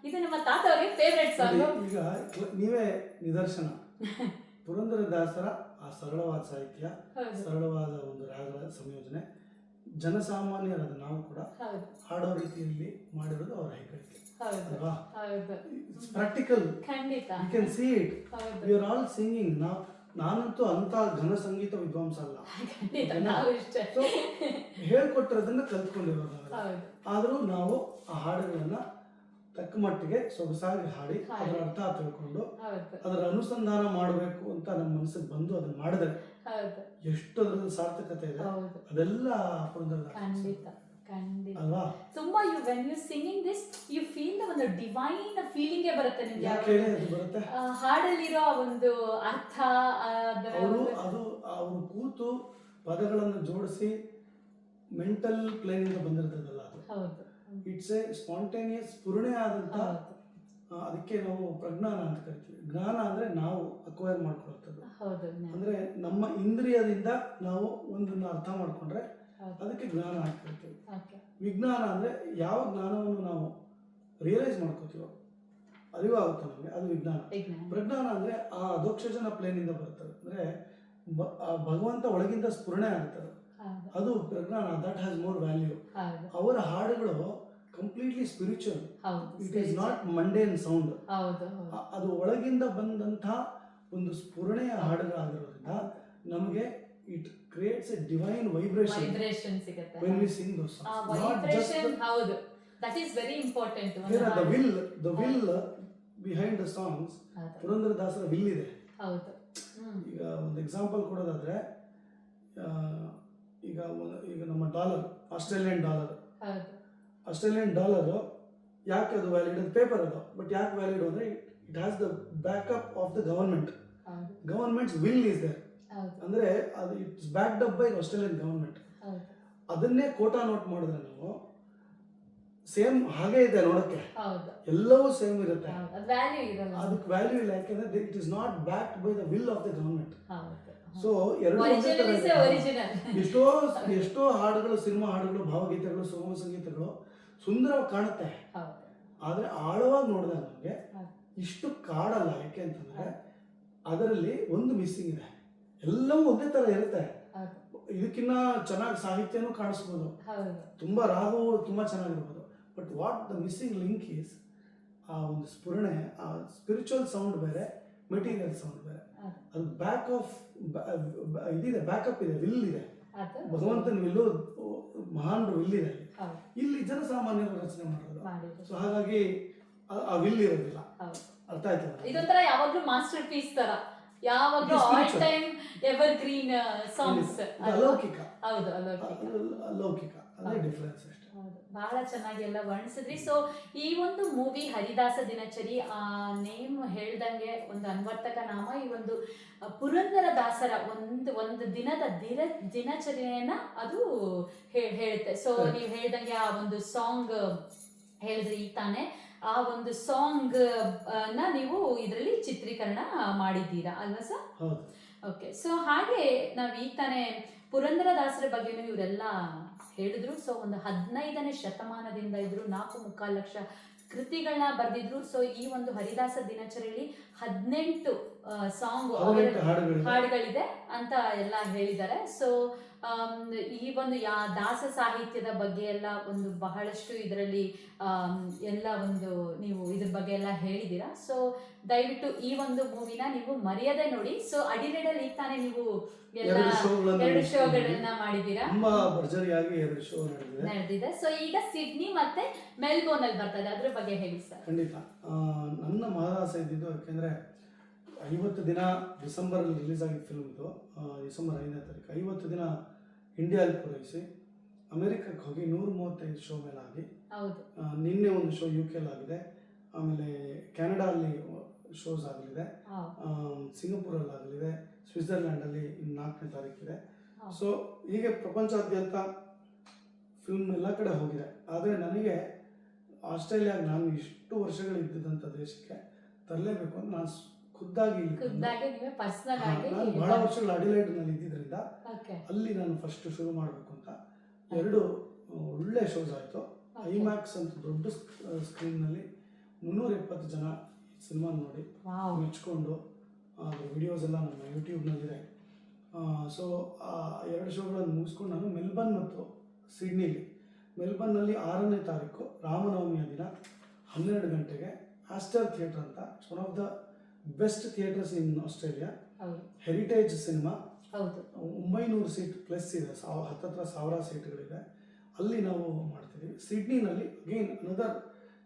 ಇದು ನಮ್ಮ ತಾತ ಅವರಿಗೆ ಫೇವ್ರೆಟ್ ಸಾಂಗ್. ಈಗ ನೀವೇ ನಿದರ್ಶನ. ಪುರಂದರದಾಸರ ಆ ಸರಳವಾದ ಸಾಹಿತ್ಯ, ಸರಳವಾದ ಒಂದು ರಾಗಗಳ ಸಂಯೋಜನೆ, ಜನಸಾಮಾನ್ಯರಾದ ನಾವು ಕೂಡ ಹಾಡೋ ರೀತಿಯಲ್ಲಿ ಮಾಡಿರೋದು ಅವರ ಹೆಗ್ಗಳಿಕೆ ಅಲ್ವಾ? ಪ್ರಾಕ್ಟಿಕಲ್. ಖಂಡಿತ. You can see it. We are all singing. ನಾನಂತೂ ಅಂತ ಘನ ಸಂಗೀತ ವಿದ್ವಾಂಸ ಅಲ್ಲ. ಹೇಳ್ಕೊಟ್ಟಿರೋದನ್ನ ಕಲ್ತ್ಕೊಂಡಿರೋದು ನಾವೆಲ್ಲ. ಆದರೂ ನಾವು ಆ ಹಾಡುಗಳನ್ನ ತಕ್ಕ ಮಟ್ಟಿಗೆ ಸೊಗಸಾಗಿ ಹಾಡಿ ಅದರ ಅರ್ಥ ತಿಳ್ಕೊಂಡು ಅದರ ಅನುಸಂಧಾನ ಮಾಡಬೇಕು ಅಂತ ನಮ್ಮ ಮನಸ್ಸಿಗೆ ಬಂದು ಅದನ್ನ ಮಾಡಿದ್ರೆ ಎಷ್ಟು ಅದರಲ್ಲಿ ಸಾರ್ಥಕತೆ ಇದೆ. ಅದೆಲ್ಲ ಅಲ್ವಾ? ತುಂಬಾ when you singing this you feel ಒಂದು ಡಿವೈನ್ ಫೀಲಿಂಗ್ ಬರುತ್ತೆ ನಿಮ್ಗೆ. ಬರುತ್ತೆ ಹಾಡಲ್ಲಿರೋ ಒಂದು ಅರ್ಥ. ಅವರು ಕೂತು ಪದಗಳನ್ನು ಜೋಡಿಸಿ ಮೆಂಟಲ್ ಪ್ಲೇನ್ ಇಂದ ಬಂದಿರ್ತದಲ್ಲ, ಅದು ಇಟ್ಸ್ ಎ ಸ್ಪಾಂಟೇನಿಯಸ್ ಸ್ಫುರಣೆ ಆದಂತ. ಅದಕ್ಕೆ ನಾವು ಪ್ರಜ್ಞಾನ ಅಂತ ಕರಿತೀವಿ. ಜ್ಞಾನ ಅಂದ್ರೆ ನಾವು ಅಕ್ವೈರ್ ಮಾಡ್ಕೊಳ್ಳುತ್ತದೆ. ಅಂದ್ರೆ ನಮ್ಮ ಇಂದ್ರಿಯದಿಂದ ನಾವು ಒಂದನ್ನ ಅರ್ಥ ಮಾಡ್ಕೊಂಡ್ರೆ ಅದಕ್ಕೆ ಜ್ಞಾನ ಅಂತ ಕರಿತೀವಿ. ವಿಜ್ಞಾನ ಅಂದ್ರೆ ಯಾವ ಜ್ಞಾನವನ್ನು ನಾವು ರಿಯಲೈಸ್ ಮಾಡ್ಕೋತೀವೋ, ಅರಿವಾಗುತ್ತೆ ನಮಗೆ, ಅದು ವಿಜ್ಞಾನ. ಪ್ರಜ್ಞಾನ ಅಂದ್ರೆ ಆ ಅಧೋಕ್ಷಜನ ಪ್ಲೇನ್ ಇಂದ ಬರ್ತದೆ. ಅಂದ್ರೆ ಭಗವಂತ ಒಳಗಿಂದ ಸ್ಫುರಣೆ ಆಗ್ತದೆ, ಅದು ಪ್ರಜ್ಞಾನ. That has more value. ಅವರ ಹಾಡುಗಳು completely spiritual. It is not mundane sound. ಅದು ಒಳಗಿಂದ ಬಂದಂತ ಒಂದು ಸ್ಫುರಣೆಯ ಹಾಡುಗಳಾಗಿರೋದ್ರಿಂದ ನಮಗೆ it creates a divine vibration ಸಿಗುತ್ತೆ when we sing those songs. ಹೌದು, that is very important. the will behind the songs, ಪುರಂದರದಾಸರ ವಿಲ್ ಇದೆ. ಹೌದು. ಈಗ ಒಂದು ಎಕ್ಸಾಂಪಲ್ ಕೊಡೋದಾದ್ರೆ, ಈಗ ನಮ್ಮ ಡಾಲರ್, ಆಸ್ಟ್ರೇಲಿಯನ್ ಡಾಲರ್ ಯಾಕೆ ಅದು ವ್ಯಾಲಿಡ್? ಅದು ಪೇಪರ್ ಅದು, ಬಟ್ ಯಾಕೆ ವ್ಯಾಲಿಡ್ ಅಂದ್ರೆ it has the backup of the governments will is there. ಅಂದ್ರೆ ಅದು it's backed up by Australian government. ಅದನ್ನೇ ಕೋಟಾ ನೋಟ್ ಮಾಡಿದ್ರೆ ನಾವು ಸೇಮ್ ಹಾಗೆ ಇದೆ ನೋಡಕ್ಕೆ, ಹೌದು ಎಲ್ಲವೂ ಸೇಮ್ ಇರುತ್ತೆ. ಹೌದು ಅದು ವ್ಯಾಲ್ಯೂ ಇರಲ್ಲ. ಅದಕ್ಕೆ ವ್ಯಾಲ್ಯೂ ಇಲ್ಲ, ಯಾಕೆಂದ್ರೆ it is not backed by the will of the government. ಹೌದು ಸೊ ಎರಡು ಒಂದೇ ತರ ಇದೆ. ಒರಿಜಿನಲ್. ಎಷ್ಟೋ ಎಷ್ಟೋ ಹಾಡುಗಳು, ಸಿನಿಮಾ ಹಾಡುಗಳು, ಭಾವಗೀತೆಗಳು, ಸುಗಮ ಸಂಗೀತಗಳು ಸುಂದರವಾಗಿ ಕಾಣುತ್ತೆ, ಹೌದು ಆದ್ರೆ ಆಳವಾಗಿ ನೋಡಿದಾಗ ನಮಗೆ ಹೌದು. ಇಷ್ಟು ಕಾಡಲ್ಲ. ಯಾಕೆ ಅಂತಂದ್ರೆ ಅದರಲ್ಲಿ ಒಂದು ಮಿಸ್ಸಿಂಗ್ ಇದೆ. ಎಲ್ಲವೂ ಒಂದೇ ತರ ಇರುತ್ತೆ. ಹೌದು ಇದಕ್ಕಿನ್ನ ಚೆನ್ನಾಗಿ ಸಾಹಿತ್ಯನೂ ಕಾಣಿಸ್ಬೋದು, ಹೌದು ತುಂಬಾ ರಾಗವು ತುಂಬಾ ಚೆನ್ನಾಗಿರ್ಬೋದು. But what the missing link is ಆ ಒಂದು ಸ್ಫುರಣೆ, ಆ ಸ್ಪಿರಿಚುವಲ್ ಸೌಂಡ್ ಬೇರೆ, ಮೆಟೀರಿಯಲ್ ಸೌಂಡ್ ಬೇರೆ. ಅದು ಬ್ಯಾಕ್ ಆಫ್ ಇದಿದೆ, ಬ್ಯಾಕಪ್ ಇದೆ, ವಿಲ್ ಇದೆ, ಅದು ಭಗವಂತನ ವಿಲ್ಲು, ಮಹಾನ್ ವಿಲ್ ಇದೆ. ಹೌದು ಇಲ್ಲಿ ಜನಸಾಮಾನ್ಯರು ರಚನೆ ಮಾಡೋದು. ಮಾಡಿದ್ರು. ಸೊ ಹಾಗಾಗಿ ಆ ವಿಲ್ ಇರೋದಿಲ್ಲ. ಹೌದು ಅರ್ಥ ಆಯ್ತಲ್ಲ? ಇದೊಂಥರ ಯಾವಾಗ್ಲೂ ಮಾಸ್ಟರ್ ಪೀಸ್ ತರ, ಯಾವಾಗ್ಲೂ It is all spiritual. Time ever green songs. ಇದು ಅಲೌಕಿಕ, ಹೌದು ಅಲೌಕಿಕ. ಅಲೌಕಿಕ, ಅದೇ ಡಿಫರೆನ್ಸ್ ಅಷ್ಟೇ. ಹೌದು ಬಹಳ ಚೆನ್ನಾಗಿ ಎಲ್ಲ ವರ್ಣಿಸಿದ್ರಿ. ಸೊ ಈ ಒಂದು ಮೂವಿ ಹರಿದಾಸ ದಿನಚರಿ, ಆ ನೇಮ್ ಹೇಳ್ದಂಗೆ ಒಂದು ಅನ್ವರ್ತಕ ನಾಮ, ಈ ಒಂದು ಪುರಂದರ ದಾಸರ ಒಂದು ದಿನದ ದಿನಚರಿಯನ್ನ ಅದು ಹೇಳುತ್ತೆ. ಸೊ ನೀವು ಹೇಳ್ದಂಗೆ ಆ ಒಂದು ಸಾಂಗ್ ಹೇಳಿದ್ರಿ ಈಗ ತಾನೆ, ಆ ಒಂದು ಸಾಂಗ್ ನ ನೀವು ಇದರಲ್ಲಿ ಚಿತ್ರೀಕರಣ ಮಾಡಿದ್ದೀರಾ ಅಲ್ವಾ ಸರ್? ಹೌದು. ಓಕೆ. ಸೊ ಹಾಗೆ ನಾವು ಈಗ ತಾನೇ ಪುರಂದರದಾಸರ ಬಗ್ಗೆನೂ ಇವರೆಲ್ಲ ಹೇಳಿದ್ರು. ಸೊ ಒಂದು 15ನೇ ಶತಮಾನದಿಂದ ಇದ್ರು, 4.25 ಲಕ್ಷ ಕೃತಿಗಳನ್ನ ಬರೆದಿದ್ರು. ಸೊ ಈ ಒಂದು ಹರಿದಾಸ ದಿನಚರಿಯಲ್ಲಿ 18 ಸಾಂಗ್ ಹಾಡುಗಳಿದೆ ಅಂತ ಎಲ್ಲ ಹೇಳಿದ್ದಾರೆ. ಸೊ ಈ ಒಂದು ದಾಸ ಸಾಹಿತ್ಯದ ಬಗ್ಗೆ ಎಲ್ಲ ಒಂದು ಬಹಳಷ್ಟು ಇದರಲ್ಲಿ ಎಲ್ಲ ಒಂದು ನೀವು ಇದ್ರ ಬಗ್ಗೆ ಎಲ್ಲ ಹೇಳಿದ್ದೀರಾ. ಸೊ ದಯವಿಟ್ಟು ಈ ಒಂದು ಮೂವಿನ ನೀವು ಮರೆಯದೆ ನೋಡಿ. ಸೊ ಅಡಿಲೇಡಲ್ಲಿ ಈಗ ತಾನೇ ನೀವು ಎರಡು ಶೋಗಳನ್ನ ಮಾಡಿದ್ದೀರಾ, ತುಂಬಾ ಭರ್ಜರಿಯಾಗಿ 2 ಶೋ ನಡೆದಿದೆ. ಸೊ ಈಗ ಸಿಡ್ನಿ ಮತ್ತೆ ಮೆಲ್ಬೋರ್ನ್ ಅಲ್ಲಿ ಬರ್ತದೆ, ಅದ್ರ ಬಗ್ಗೆ ಹೇಳಿ ಸರ್. ಖಂಡಿತ. ನನ್ನ ಮಹದಾಸೆ ಇದ್ದಿದ್ದು ಯಾಕೆಂದ್ರೆ 50 ದಿನ ಡಿಸೆಂಬರ್ ಅಲ್ಲಿ ರಿಲೀಸ್ ಆಗಿದ್ದ ಫಿಲ್ಮ್ ಇದು, ಡಿಸೆಂಬರ್ 5ನೇ ತಾರೀಕು 50 ದಿನ ಇಂಡಿಯಾದಲ್ಲಿ ಪೂರೈಸಿ ಅಮೆರಿಕಕ್ಕೆ ಹೋಗಿ 135 ಶೋ ಮೇಲೆ ಆಗಿ, ನಿನ್ನೆ ಒಂದು ಶೋ UK ಆಗಿದೆ, ಆಮೇಲೆ ಕೆನಡಾಲ್ಲಿ ಶೋಸ್ ಆಗಲಿದೆ, ಸಿಂಗಪುರಲ್ಲಿ ಆಗಲಿದೆ, ಸ್ವಿಟ್ಜರ್ಲ್ಯಾಂಡಲ್ಲಿ 4ನೇ ತಾರೀಕಿದೆ. ಸೊ ಹೀಗೆ ಪ್ರಪಂಚಾದ್ಯಂತ ಫಿಲ್ಮ್ ಎಲ್ಲ ಕಡೆ ಹೋಗಿದೆ. ಆದರೆ ನನಗೆ ಆಸ್ಟ್ರೇಲಿಯಾಗ ನಾನು ಇಷ್ಟು ವರ್ಷಗಳು ಇದ್ದಿದ್ದಂಥ ದೇಶಕ್ಕೆ ತರಲೇಬೇಕು ಅಂತ ನಾನು ಖುದ್ದಾಗಿ ನಾನು ಬಹಳ ವರ್ಷಗಳು ಅಡಿಲೈಡ್ನಲ್ಲಿ ಇದ್ದಿದ್ದರಿಂದ ಅಲ್ಲಿ ನಾನು ಫಸ್ಟ್ ಶುರು ಮಾಡಬೇಕು ಅಂತ 2 ಒಳ್ಳೆ ಶೋಸ್ ಆಯಿತು. ಐಮ್ಯಾಕ್ಸ್ ಅಂತ ದೊಡ್ಡ ಸ್ಕ್ರೀನ್ನಲ್ಲಿ 370 ಜನ ಸಿನಿಮಾ ನೋಡಿ ಮೆಚ್ಕೊಂಡು ಅದ್ರ ವಿಡಿಯೋಸ್ ಎಲ್ಲ ನಮ್ಮ ಯೂಟ್ಯೂಬ್ನಲ್ಲಿದೆ. ಸೊ ಆ 2 ಶೋಗಳನ್ನು ಮುಗಿಸ್ಕೊಂಡು ನಾನು ಮೆಲ್ಬರ್ನ್ ಮತ್ತು ಸಿಡ್ನಿಲಿ, ಮೆಲ್ಬರ್ನ್ನಲ್ಲಿ 6ನೇ ತಾರೀಕು ರಾಮನವಮಿಯ ದಿನ 12 ಗಂಟೆಗೆ ಆಸ್ಟರ್ ಥಿಯೇಟರ್ ಅಂತ, it's one of the best theatres in Australia, heritage cinema, 900 seat plus ಇದೆ, ಹತ್ತತ್ರ 1000 ಸೀಟ್ಗಳಿದೆ, ಅಲ್ಲಿ ನಾವು ಮಾಡ್ತೀವಿ. ಸಿಡ್ನಿನಲ್ಲಿ again another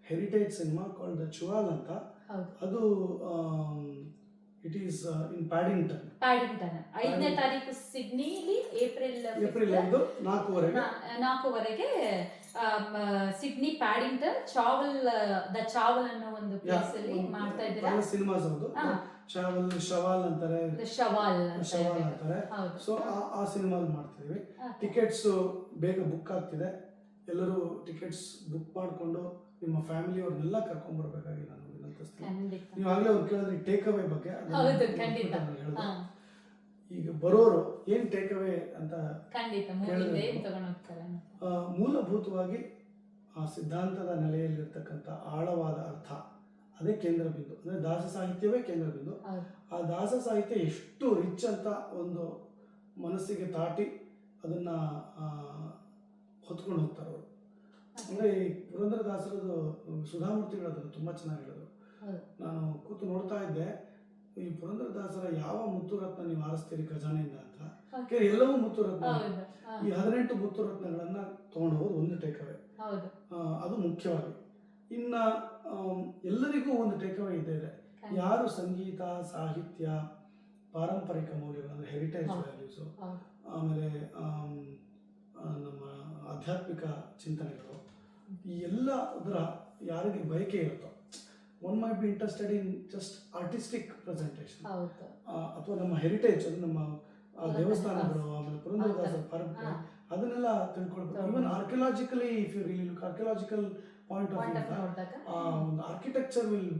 heritage cinema called the Chauvel ಅಂತ, ಅದು ಇಟ್ ಈಸ್ ಇನ್ ಪ್ಯಾಡಿಂಗ್ಟನ್. 5ನೇ ತಾರೀಕು ಸಿಡ್ನಿಲಿ, April 5 4 Sydney Paddington the Chauvel ಅನ್ನೋ ಒಂದು ಪ್ಲೇಸ್ ಅಲ್ಲಿ ಮಾಡ್ತಾ ಇದ್ದೀರಾ ಸಿನಿಮಾಸ್. ಹೌದು, ಶವಾಲ್ ಅಂತಾರೆ. ಸೊ ಆ ಸಿನಿಮಾಲ್ ಮಾಡ್ತಿದೀವಿ. ಟಿಕೆಟ್ಸ್ ಬೇಗ ಬುಕ್ ಆಗ್ತಿದೆ, ಎಲ್ಲರೂ ಟಿಕೆಟ್ಸ್ ಬುಕ್ ಮಾಡಿಕೊಂಡು ನಿಮ್ಮ ಫ್ಯಾಮಿಲಿ ಅವ್ರನ್ನೆಲ್ಲ ಕರ್ಕೊಂಡ್ ಬರ್ಬೇಕಾಗಿ ನಾನು ವಿನಂತಿಸ್ತೀನಿ. ನೀವು ಆಗ್ಲೇ ಅವ್ರು ಕೇಳಿದ್ರೆ ಟೇಕ್ ಅವೇ ಬಗ್ಗೆ ಈಗ ಬರೋರು ಏನ್ ಟೇಕ್ ಅವೇ ಅಂತ ಮೂಲಭೂತವಾಗಿ ಆ ಸಿದ್ಧಾಂತದ ನೆಲೆಯಲ್ಲಿರ್ತಕ್ಕಂಥ ಆಳವಾದ ಅರ್ಥ ಅದೇ ಕೇಂದ್ರ ಬಿಂದು. ಅಂದ್ರೆ ದಾಸ ಸಾಹಿತ್ಯವೇ ಕೇಂದ್ರ ಬಿಂದು. ಆ ದಾಸ ಸಾಹಿತ್ಯ ಎಷ್ಟು ರಿಚ್ ಅಂತ ಒಂದು ಮನಸ್ಸಿಗೆ ತಾಟಿ ಅದನ್ನ ಹೊತ್ಕೊಂಡು ಹೋಗ್ತಾರೆ ಅವರು. ಅಂದ್ರೆ ಈ ಪುರಂದರದಾಸರದು ಸುಧಾಮೂರ್ತಿಗಳು ಅದನ್ನು ತುಂಬಾ ಚೆನ್ನಾಗಿ ಹೇಳಿದ್ರು. ನಾನು ಕೂತು ನೋಡ್ತಾ ಇದ್ದೆ, ಈ ಪುರಂದರದಾಸರ ಯಾವ ಮುತ್ತುರತ್ನ ನೀವು ಆರಿಸ್ತೀರಿ ಖಜಾನೆಯಿಂದ ಅಂತ. ಎಲ್ಲವೂ ಮುತ್ತುರತ್ನ. ಈ 18 ಮುತ್ತುರತ್ನಗಳನ್ನ ತಗೊಂಡು ಹೋಗೋದು ಒಂದು ಟೇಕ್ಅವೇ, ಅದು ಮುಖ್ಯವಾಗಿ. ಇನ್ನ ಎಲ್ಲರಿಗೂ ಒಂದು ಟೇಕ್ಅವೇ ಇದೆ. ಯಾರು ಸಂಗೀತ, ಸಾಹಿತ್ಯ, ಪಾರಂಪರಿಕ ಮೌಲ್ಯಗಳು ಅಂದ್ರೆ ಹೆರಿಟೇಜ್ ವ್ಯಾಲ್ಯೂಸು, ಆಮೇಲೆ ನಮ್ಮ ಆಧ್ಯಾತ್ಮಿಕ ಚಿಂತನೆಗಳು, ಈ ಎಲ್ಲ ಅದರ ಯಾರಿಗೆ ಬಯಕೆ ಇರುತ್ತೋ, one might be interested in just artistic presentation, ಅಥವಾ ನಮ್ಮ ಹೆರಿಟೇಜ್, ಅದು ನಮ್ಮ ದೇವಸ್ಥಾನಗಳು, ಆಮೇಲೆ ಪುರಂದರದಾಸರ ಪರಂಪರೆ, ಅದನ್ನೆಲ್ಲ ತಿಳ್ಕೊಳ್ಬೇಕು. Even archaeologically, if you really look, archaeological point of view ನೋಡಿದಾಗ ಒಂದು architecture will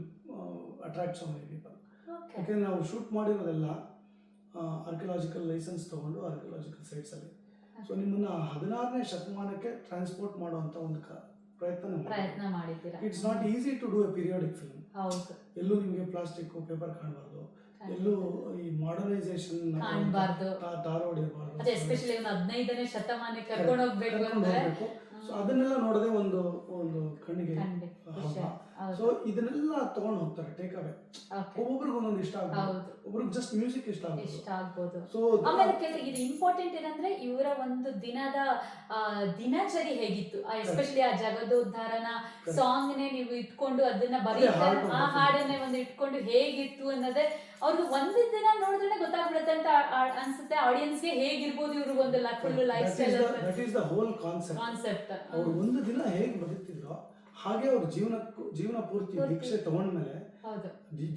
attract so many people. Okay ಯಾಕೆಂದ್ರೆ ನಾವು ಶೂಟ್ ಮಾಡಿರೋದೆಲ್ಲ ಆರ್ಕಿಯಾಲಜಿಕಲ್ ಲೈಸೆನ್ಸ್ ತಗೊಂಡು ಆರ್ಕಿಯಾಲಜಿಕಲ್ ಸೈಟ್ಸಲ್ಲಿ. ಸೊ ನಿಮ್ಮನ್ನ 16ನೇ ಶತಮಾನಕ್ಕೆ ಟ್ರಾನ್ಸ್ಪೋರ್ಟ್ ಮಾಡುವಂತ ಒಂದು ಪ್ರಯತ್ನ ಮಾಡಿದ್ದೀರಾ. It's not easy to do a periodic film. ಹೌದು, ಎಲ್ಲೂ ನಿಮಗೆ ಪ್ಲಾಸ್ಟಿಕ್ ಪೇಪರ್ ಕಾಣಬಾರ್ದು, ಎಲ್ಲೂ ಈ ಮಾಡರ್ನೈಸೇಷನ್ ಕಾಣಬಾರ್ದು, ಟಾರ್ ಹೊಡಿಬಾರ್ದು, ಅದೇ ಎಸ್ಪೆಷಲಿ 15ನೇ ಶತಮಾನಕ್ಕೆ ಕರ್ಕೊಂಡು ಹೋಗ್ಬೇಕು ಅಂದ್ರೆ ಸೊ ಅದನ್ನೆಲ್ಲ ನೋಡದೆ ಒಂದು ಒಂದು ಕಣ್ಣಿಗೆ ಖುಷಿ. ಸೊ ಇದನ್ನೆಲ್ಲ ತಗೊಂಡು ಹೋಗ್ತಾರೆ ಟೇಕ್ ಅವೇ. ಒಬ್ಬೊಬ್ರಿಗೆ ಒಂದೊಂದು ಇಷ್ಟ ಆಗ್ಬೋದು, ಒಬ್ರಿಗೆ ಜಸ್ಟ್ ಮ್ಯೂಸಿಕ್ ಇಷ್ಟ ಆಗ್ಬೋದು. ಸೊ ಆಮೇಲೆ ಇದು ಇಂಪಾರ್ಟೆಂಟ್ ಏನಂದ್ರೆ ಇವರ ಒಂದು ದಿನದ ದಿನಚರಿ ಹೇಗಿತ್ತು, ಎಸ್ಪೆಷಲಿ ಆ ಜಗದೋದ್ಧಾರನ ಸಾಂಗ್ ನೇ ನೀವು ಇಟ್ಕೊಂಡು ಅದನ್ನ ಬರೀತಾರೆ, ಆ ಹಾಡನ್ನೇ ಒಂದು ಇಟ್ಕೊಂಡು ಹೇಗಿತ್ತು ಅನ್ನೋದೇ ಅವ್ರಿಗೆ ಒಂದು ದಿನ ನೋಡಿದ್ರೆ ಗೊತ್ತಾಗ್ಬಿಡುತ್ತೆ ಅಂತ ಅನ್ಸುತ್ತೆ ಆಡಿಯನ್ಸ್ಗೆ ಹೇಗಿರ್ಬೋದು ಇವ್ರಿಗೆ ಒಂದು full life style. That is the whole concept. ಅವ್ರು ಒಂದು ದಿನ ಹೇಗೆ ಬದುಕ್ತಿದ್ರೋ ಹಾಗೆ ಅವ್ರ ಜೀವನ ಪೂರ್ತಿ ದೀಕ್ಷೆ ತಗೊಂಡ್ಮೇಲೆ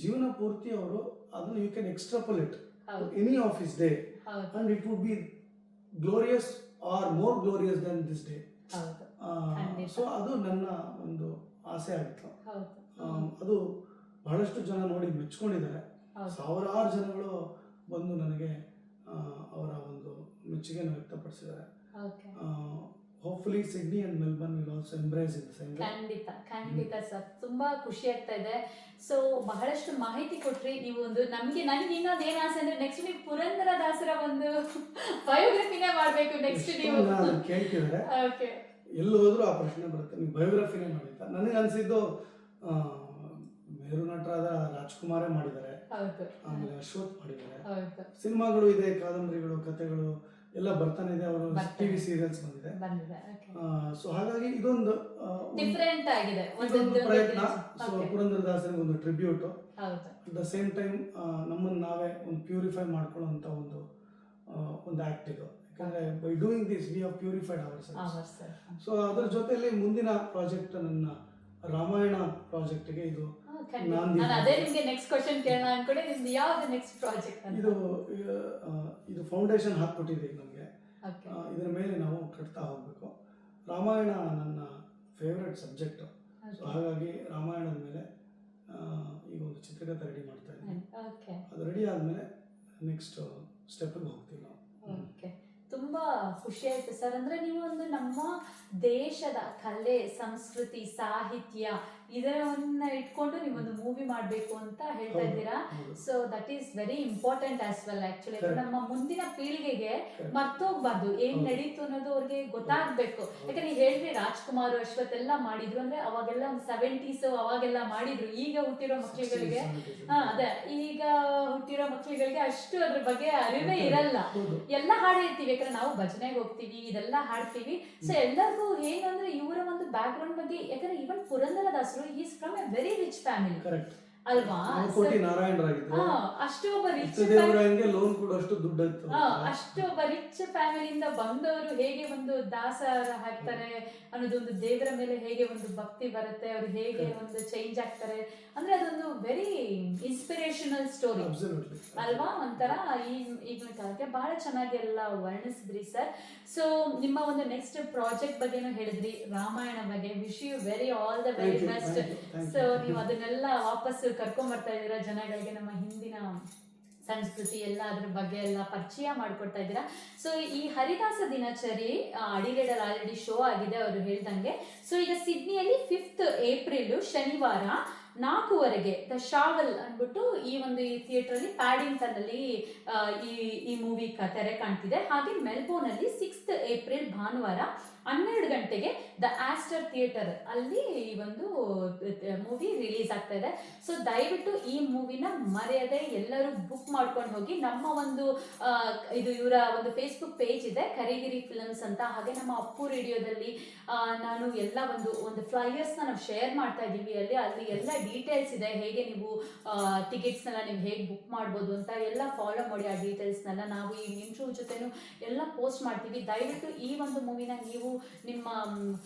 ಜೀವನ ಪೂರ್ತಿ ಅವರು ಅದನ್ನ you can extrapolate any of his day and it would be glorious or more glorious than this day. So ಅದು ನನ್ನ ಒಂದು ಆಸೆ ಆಗಿತ್ತು. ಅದು ಬಹಳಷ್ಟು ಜನ ನೋಡಿ ಮೆಚ್ಕೊಂಡಿದ್ದಾರೆ. ಸಾವಿರಾರು ಜನಗಳು ಬಂದು ನನಗೆ ಅವರ ಒಂದು ಮೆಚ್ಚುಗೆಯನ್ನು ವ್ಯಕ್ತಪಡಿಸಿದ್ದಾರೆ. Hopefully Sydney and Melbourne will also embrace in the same way. ಖಂಡಿತ ಸರ್, ತುಂಬಾ ಖುಷಿ ಆಗ್ತಾ ಇದೆ. ಸೊ ಬಹಳಷ್ಟು ಮಾಹಿತಿ ಕೊಟ್ರಿ ನೀವು. ನನಗೆ ಇನ್ನೊಂದು ಏನ್ ಆಸೆ ಅಂದ್ರೆ ನೆಕ್ಸ್ಟ್ ನೀವು ಪುರಂದರದಾಸರ ಒಂದು ಬಯೋಗ್ರಫಿನೇ ಮಾಡ್ಬೇಕು ನೆಕ್ಸ್ಟ್ ನೀವು ಕೇಳ್ತಿದ್ದಾರೆ. ಎಲ್ಲಿ ಹೋದ್ರು ಆ ಪ್ರಶ್ನೆ ಬರುತ್ತೆ, ನೀವು ಬಯೋಗ್ರಫಿನೇ ಮಾಡಿದ್ದ. ನನಗೆ ಅನ್ಸಿದ್ದು ಮೇರು ನಟರಾದ ರಾಜ್ಕುಮಾರೇ ಮಾಡಿದ್ದಾರೆ, ಆಮೇಲೆ ಅಶ್ವಥ್ ಮಾಡಿದ್ದಾರೆ. ಸಿನಿಮಾಗಳು ಇದೆ, ಕಾದಂಬರಿಗಳು, ಕಥೆಗಳು ಎಲ್ಲ ಬರ್ತಾನೆ ಇದೆ, ಅವರು ಟಿವಿ ಸೀರಿಯಲ್ಸ್ ಬಂದಿದೆ. ಸೊ ಹಾಗಾಗಿ ಇದೊಂದು ಡಿಫರೆಂಟ್ ಆಗಿದೆ ಇದೊಂದು ಪ್ರಯತ್ನ. ಸೊ ಪುರಂದರದಾಸರಿಗೆ ಒಂದು tribute, at the same time ನಮ್ಮನ್ನು ನಾವೇ ಒಂದು ಪ್ಯೂರಿಫೈ ಮಾಡ್ಕೊಳ್ಳುವಂತ ಒಂದು ಆಕ್ಟ್ ಇದು. ಯಾಕಂದ್ರೆ by doing this we have purified ourselves. So ಅದರ ಜೊತೆಯಲ್ಲಿ ಮುಂದಿನ ಪ್ರಾಜೆಕ್ಟ್ ನನ್ನ ರಾಮಾಯಣ ಪ್ರಾಜೆಕ್ಟ್ಗೆ ಇದು ಇದು ಫೌಂಡೇಶನ್ ಹಾಕ್ಬಿಟ್ಟಿದೆ ನಮಗೆ. ಇದರ ಮೇಲೆ ನಾವು ಕಟ್ತಾ ಹೋಗ್ಬೇಕು. ರಾಮಾಯಣ ನನ್ನ ಫೇವ್ರೆಟ್ ಸಬ್ಜೆಕ್ಟ್. ಸೊ ಹಾಗಾಗಿ ರಾಮಾಯಣದ ಮೇಲೆ ಈಗ ಒಂದು ಚಿತ್ರಕಥೆ ರೆಡಿ ಮಾಡ್ತಾ ಇದ್ದೀನಿ. ಅದು ರೆಡಿ ಆದ್ಮೇಲೆ ನೆಕ್ಸ್ಟ್ ಸ್ಟೆಪ್ಗೆ ಹೋಗ್ತೀವಿ ನಾವು. ತುಂಬಾ ಖುಷಿ ಆಯ್ತು ಸರ್. ಅಂದ್ರೆ ನೀವು ಒಂದು ನಮ್ಮ ದೇಶದ ಕಲೆ, ಸಂಸ್ಕೃತಿ, ಸಾಹಿತ್ಯ ಇದನ್ನ ಇಟ್ಕೊಂಡು ನೀವೊಂದು ಮೂವಿ ಮಾಡಬೇಕು ಅಂತ ಹೇಳ್ತಾ ಇದ್ದೀರಾ. So that is very important as well. Actually ನಮ್ಮ ಮುಂದಿನ ಪೀಳಿಗೆಗೆ ಮರ್ತೋಗ್ಬಾರ್ದು, ಏನ್ ನಡೀತು ಅನ್ನೋದು ಅವ್ರಿಗೆ ಗೊತ್ತಾಗ್ಬೇಕು. ಯಾಕಂದ್ರೆ ನೀವು ಹೇಳಿದ್ರಿ ರಾಜ್ಕುಮಾರ್, ಅಶ್ವಥ್ ಎಲ್ಲ ಮಾಡಿದ್ರು ಅಂದ್ರೆ ಅವಾಗೆಲ್ಲ ಒಂದು 70s ಅವಾಗೆಲ್ಲ ಮಾಡಿದ್ರು. ಈಗ ಹುಟ್ಟಿರೋ ಮಕ್ಕಳಿಗಳಿಗೆ ಅದೇ ಈಗ ಹುಟ್ಟಿರೋ ಮಕ್ಕಳಿಗಳಿಗೆ ಅಷ್ಟು ಅದ್ರ ಬಗ್ಗೆ ಅರಿವೇ ಇರಲ್ಲ. ಎಲ್ಲ ಹಾಡು ಹೇಳ್ತೀವಿ, ಯಾಕಂದ್ರೆ ನಾವು ಭಜನೆಗೆ ಹೋಗ್ತೀವಿ, ಇದೆಲ್ಲ ಹಾಡ್ತೀವಿ. ಸೊ ಎಲ್ಲರಿಗೂ ಏನಂದ್ರೆ ಇವರ ಒಂದು ಬ್ಯಾಕ್ ಗ್ರೌಂಡ್ ಬಗ್ಗೆ, ಯಾಕಂದ್ರೆ ಇವನ್ ಪುರಂದರದಾಸರು is from A very rich family ಅಲ್ವಾ? ಅಷ್ಟು ಒಬ್ಬ ರಿಚ್ ಅಷ್ಟು ಒಬ್ಬ ರಿಚ್ ಫ್ಯಾಮಿಲಿಯಿಂದ ಬಂದವರು ಹೇಗೆ ಒಂದು ದಾಸರ ಹಾಕ್ತಾರೆ ಅನ್ನೋದೊಂದು, ದೇವರ ಮೇಲೆ ಹೇಗೆ ಒಂದು ಭಕ್ತಿ ಬರುತ್ತೆ, ಅವ್ರು ಹೇಗೆ ಒಂದು ಚೇಂಜ್ ಆಗ್ತಾರೆ ಅಂದ್ರೆ ಅದೊಂದು ವೆರಿ ಇನ್ಸ್ಪಿರೇಷನಲ್ ಸ್ಟೋರಿ ಅಲ್ವಾ? ಒಂಥರ ಈಗಿನ ಕಾಲಕ್ಕೆ ಬಹಳ ಚೆನ್ನಾಗಿ ಎಲ್ಲ ವರ್ಣಿಸಿದ್ರಿ ಸರ್. ಸೊ ನಿಮ್ಮ ಒಂದು ನೆಕ್ಸ್ಟ್ ಪ್ರಾಜೆಕ್ಟ್ ಬಗ್ಗೆನೂ ಹೇಳಿದ್ರಿ, ರಾಮಾಯಣ ಬಗ್ಗೆ. Wish you very all the very best. So ನೀವು ಅದನ್ನೆಲ್ಲ ವಾಪಸ್ ಕರ್ಕೊಂಡ್ ಬರ್ತಾ ಇದ್ದೀರಾ ಜನಗಳಿಗೆ, ನಮ್ಮ ಹಿಂದಿನ ಸಂಸ್ಕೃತಿ ಎಲ್ಲ ಅದ್ರ ಬಗ್ಗೆ ಎಲ್ಲ ಪರಿಚಯ ಮಾಡ್ಕೊಡ್ತಾ ಇದ್ದೀರಾ. ಸೊ ಈ ಹರಿದಾಸ ದಿನಚರಿ ಅಡಿಲೇಡಲ್ಲಿ ಆಲ್ರೆಡಿ ಶೋ ಆಗಿದೆ ಅವರು ಹೇಳ್ದಂಗೆ. ಸೊ ಈಗ ಸಿಡ್ನಿಯಲ್ಲಿ 5th ಏಪ್ರಿಲ್ ಶನಿವಾರ 4:00 ದ ಶಾವಲ್ ಅಂದ್ಬಿಟ್ಟು ಈ ಒಂದು ಥಿಯೇಟರ್ ಅಲ್ಲಿ ಪ್ಯಾಡಿಂಗ್ಟನ್ ಅಲ್ಲಿ ಈ ಮೂವಿ ತೆರೆ ಕಾಣ್ತಿದೆ. ಹಾಗೆ ಮೆಲ್ಬೋರ್ನ್ ಅಲ್ಲಿ 6th ಏಪ್ರಿಲ್ ಭಾನುವಾರ 12 ಗಂಟೆಗೆ ದ ಆಸ್ಟರ್ ಥಿಯೇಟರ್ ಅಲ್ಲಿ ಈ ಒಂದು ಮೂವಿ ರಿಲೀಸ್ ಆಗ್ತಾ ಇದೆ. ಸೊ ದಯವಿಟ್ಟು ಈ ಮೂವಿನ ಮರೆಯದೆ ಎಲ್ಲರೂ ಬುಕ್ ಮಾಡ್ಕೊಂಡು ಹೋಗಿ. ನಮ್ಮ ಒಂದು ಇದು ಇವರ ಒಂದು ಫೇಸ್ಬುಕ್ ಪೇಜ್ ಇದೆ, ಕರಿಗಿರಿ ಫಿಲ್ಮ್ಸ್ ಅಂತ. ಹಾಗೆ ನಮ್ಮ ಅಪ್ಪು ರೇಡಿಯೋದಲ್ಲಿ ನಾನು ಎಲ್ಲ ಒಂದು ಫ್ಲೈಯರ್ಸ್ನ ನಾವು ಶೇರ್ ಮಾಡ್ತಾ ಇದ್ದೀವಿ. ಅಲ್ಲಿ ಎಲ್ಲ ಡೀಟೇಲ್ಸ್ ಇದೆ, ಹೇಗೆ ನೀವು ಟಿಕೆಟ್ಸ್ನೆಲ್ಲ ನೀವು ಹೇಗೆ ಬುಕ್ ಮಾಡ್ಬೋದು ಅಂತ ಎಲ್ಲ ಫಾಲೋ ಮಾಡಿ. ಆ ಡೀಟೇಲ್ಸ್ನೆಲ್ಲ ನಾವು ಈ ಇಂಟ್ರ್ಯೂ ಜೊತೆನೂ ಎಲ್ಲ ಪೋಸ್ಟ್ ಮಾಡ್ತೀವಿ. ದಯವಿಟ್ಟು ಈ ಒಂದು ಮೂವಿನ ನೀವು ನಿಮ್ಮ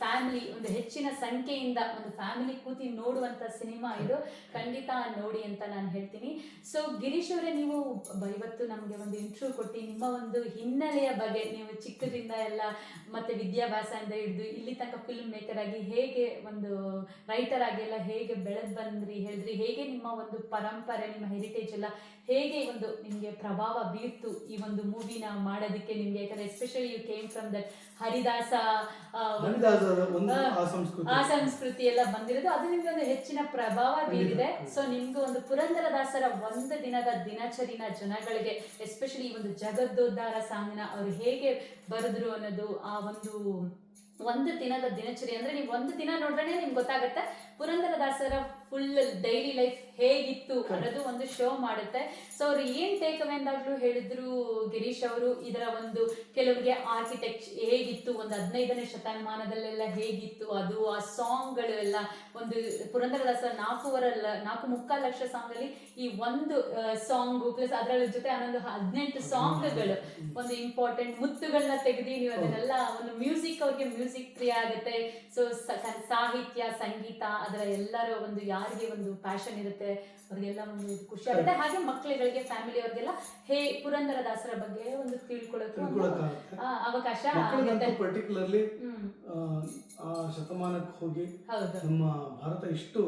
ಫ್ಯಾಮಿಲಿ ಒಂದು ಹೆಚ್ಚಿನ ಸಂಖ್ಯೆಯಿಂದ ಒಂದು ಫ್ಯಾಮಿಲಿ ಕೂತಿ ನೋಡುವಂಥ ಸಿನಿಮಾ ಇದು. ಖಂಡಿತ ನೋಡಿ ಅಂತ ನಾನು ಹೇಳ್ತೀನಿ. ಸೊ ಗಿರೀಶ್ ಅವರೇ, ನೀವು ಇವತ್ತು ನಮಗೆ ಒಂದು ಇಂಟರ್ವ್ಯೂ ಕೊಟ್ಟು ನಿಮ್ಮ ಒಂದು ಹಿನ್ನೆಲೆಯ ಬಗ್ಗೆ, ನೀವು ಚಿಕ್ಕದಿಂದ ಎಲ್ಲ ಮತ್ತೆ ವಿದ್ಯಾಭ್ಯಾಸದಿಂದ ಹಿಡಿದು ಇಲ್ಲಿ ತನಕ ಫಿಲ್ಮ್ ಮೇಕರ್ ಆಗಿ ಹೇಗೆ ಒಂದು ರೈಟರ್ ಆಗಿ ಎಲ್ಲ ಹೇಗೆ ಬೆಳೆದು ಬಂದ್ರಿ ಹೇಳಿದ್ರಿ, ಹೇಗೆ ನಿಮ್ಮ ಒಂದು ಪರಂಪರೆ, ನಿಮ್ಮ ಹೆರಿಟೇಜ್ ಎಲ್ಲ ಹೇಗೆ ಒಂದು ನಿಮಗೆ ಪ್ರಭಾವ ಬೀರ್ತು ಈ ಒಂದು ಮೂವಿನ ಮಾಡೋದಕ್ಕೆ ನಿಮಗೆ. ಯಾಕಂದ್ರೆ especially you came from that Haridasa ಆ ಸಂಸ್ಕೃತಿ ಎಲ್ಲ ಬಂದಿರೋದು, ಅದು ನಿಮ್ಗೆ ಒಂದು ಹೆಚ್ಚಿನ ಪ್ರಭಾವ ಬೀರಿದೆ. ಸೊ ನಿಮ್ಗೆ ಒಂದು ಪುರಂದರದಾಸರ ಒಂದು ದಿನದ ದಿನಚರಿನ ಜನಗಳಿಗೆ, ಎಸ್ಪೆಷಲಿ ಈ ಒಂದು ಜಗದ್ದೋದ್ಧಾರ ಸಾಂಗ್ನ ಅವ್ರು ಹೇಗೆ ಬರೆದ್ರು ಅನ್ನೋದು, ಆ ಒಂದು ದಿನದ ದಿನಚರಿ ಅಂದ್ರೆ ನೀವು ಒಂದು ದಿನ ನೋಡ್ರೆ ನಿಮ್ಗೆ ಗೊತ್ತಾಗುತ್ತೆ ಪುರಂದರದಾಸರ ಫುಲ್ ಡೈಲಿ ಲೈಫ್ ಹೇಗಿತ್ತು ಅನ್ನೋದು ಒಂದು ಶೋ ಮಾಡುತ್ತೆ. ಸೊ ಅವ್ರು ಏನ್ ಟೇಕ್ ಅವೇ ಅಂದಾಗ್ಲೂ ಹೇಳಿದ್ರು ಗಿರೀಶ್ ಅವರು, ಇದರ ಒಂದು ಕೆಲವರಿಗೆ ಆರ್ಕಿಟೆಕ್ಟ್ ಹೇಗಿತ್ತು, ಒಂದು 15ನೇ ಶತಮಾನದಲ್ಲೆಲ್ಲ ಹೇಗಿತ್ತು ಅದು, ಆ ಸಾಂಗ್ಗಳು ಎಲ್ಲ, ಒಂದು ಪುರಂದರದಾಸರ 4.25 ಲಕ್ಷ ಸಾಂಗ್ ಅಲ್ಲಿ ಈ ಒಂದು ಸಾಂಗ್ ಪ್ಲಸ್ ಅದರ ಜೊತೆ ಅನ್ನೊಂದು 18 ಸಾಂಗ್ಗಳು ಒಂದು ಇಂಪಾರ್ಟೆಂಟ್ ಮುತ್ತುಗಳನ್ನ ತೆಗೆದು ನೀವು ಅದನ್ನೆಲ್ಲ ಒಂದು ಮ್ಯೂಸಿಕ್, ಅವ್ರಿಗೆ ಮ್ಯೂಸಿಕ್ ಪ್ರಿಯ ಆಗುತ್ತೆ. ಸೊ ಸಾಹಿತ್ಯ, ಸಂಗೀತ, ಅದರ ಎಲ್ಲರ ಒಂದು ಯಾರಿಗೆ ಒಂದು ಪ್ಯಾಷನ್ ಇರುತ್ತೆ ಅವ್ರಿಗೆಲ್ಲ ಒಂದು ಖುಷಿ ಆಗುತ್ತೆ. ಹಾಗೆ ಮಕ್ಕಳುಗಳಿಗೆ, ಫ್ಯಾಮಿಲಿ ಅವ್ರಿಗೆಲ್ಲ ಪುರಂದರದಾಸರ ಬಗ್ಗೆ ಒಂದು ತಿಳ್ಕೊಳ್ಳೋಕೆ ಅವಕಾಶ ಆಗುತ್ತೆ. ಪರ್ಟಿಕ್ಯುಲರ್ಲಿ ಆ ಶತಮಾನಕ್ಕೆ ಹೋಗಿ ನಮ್ಮ ಭಾರತ ಎಷ್ಟು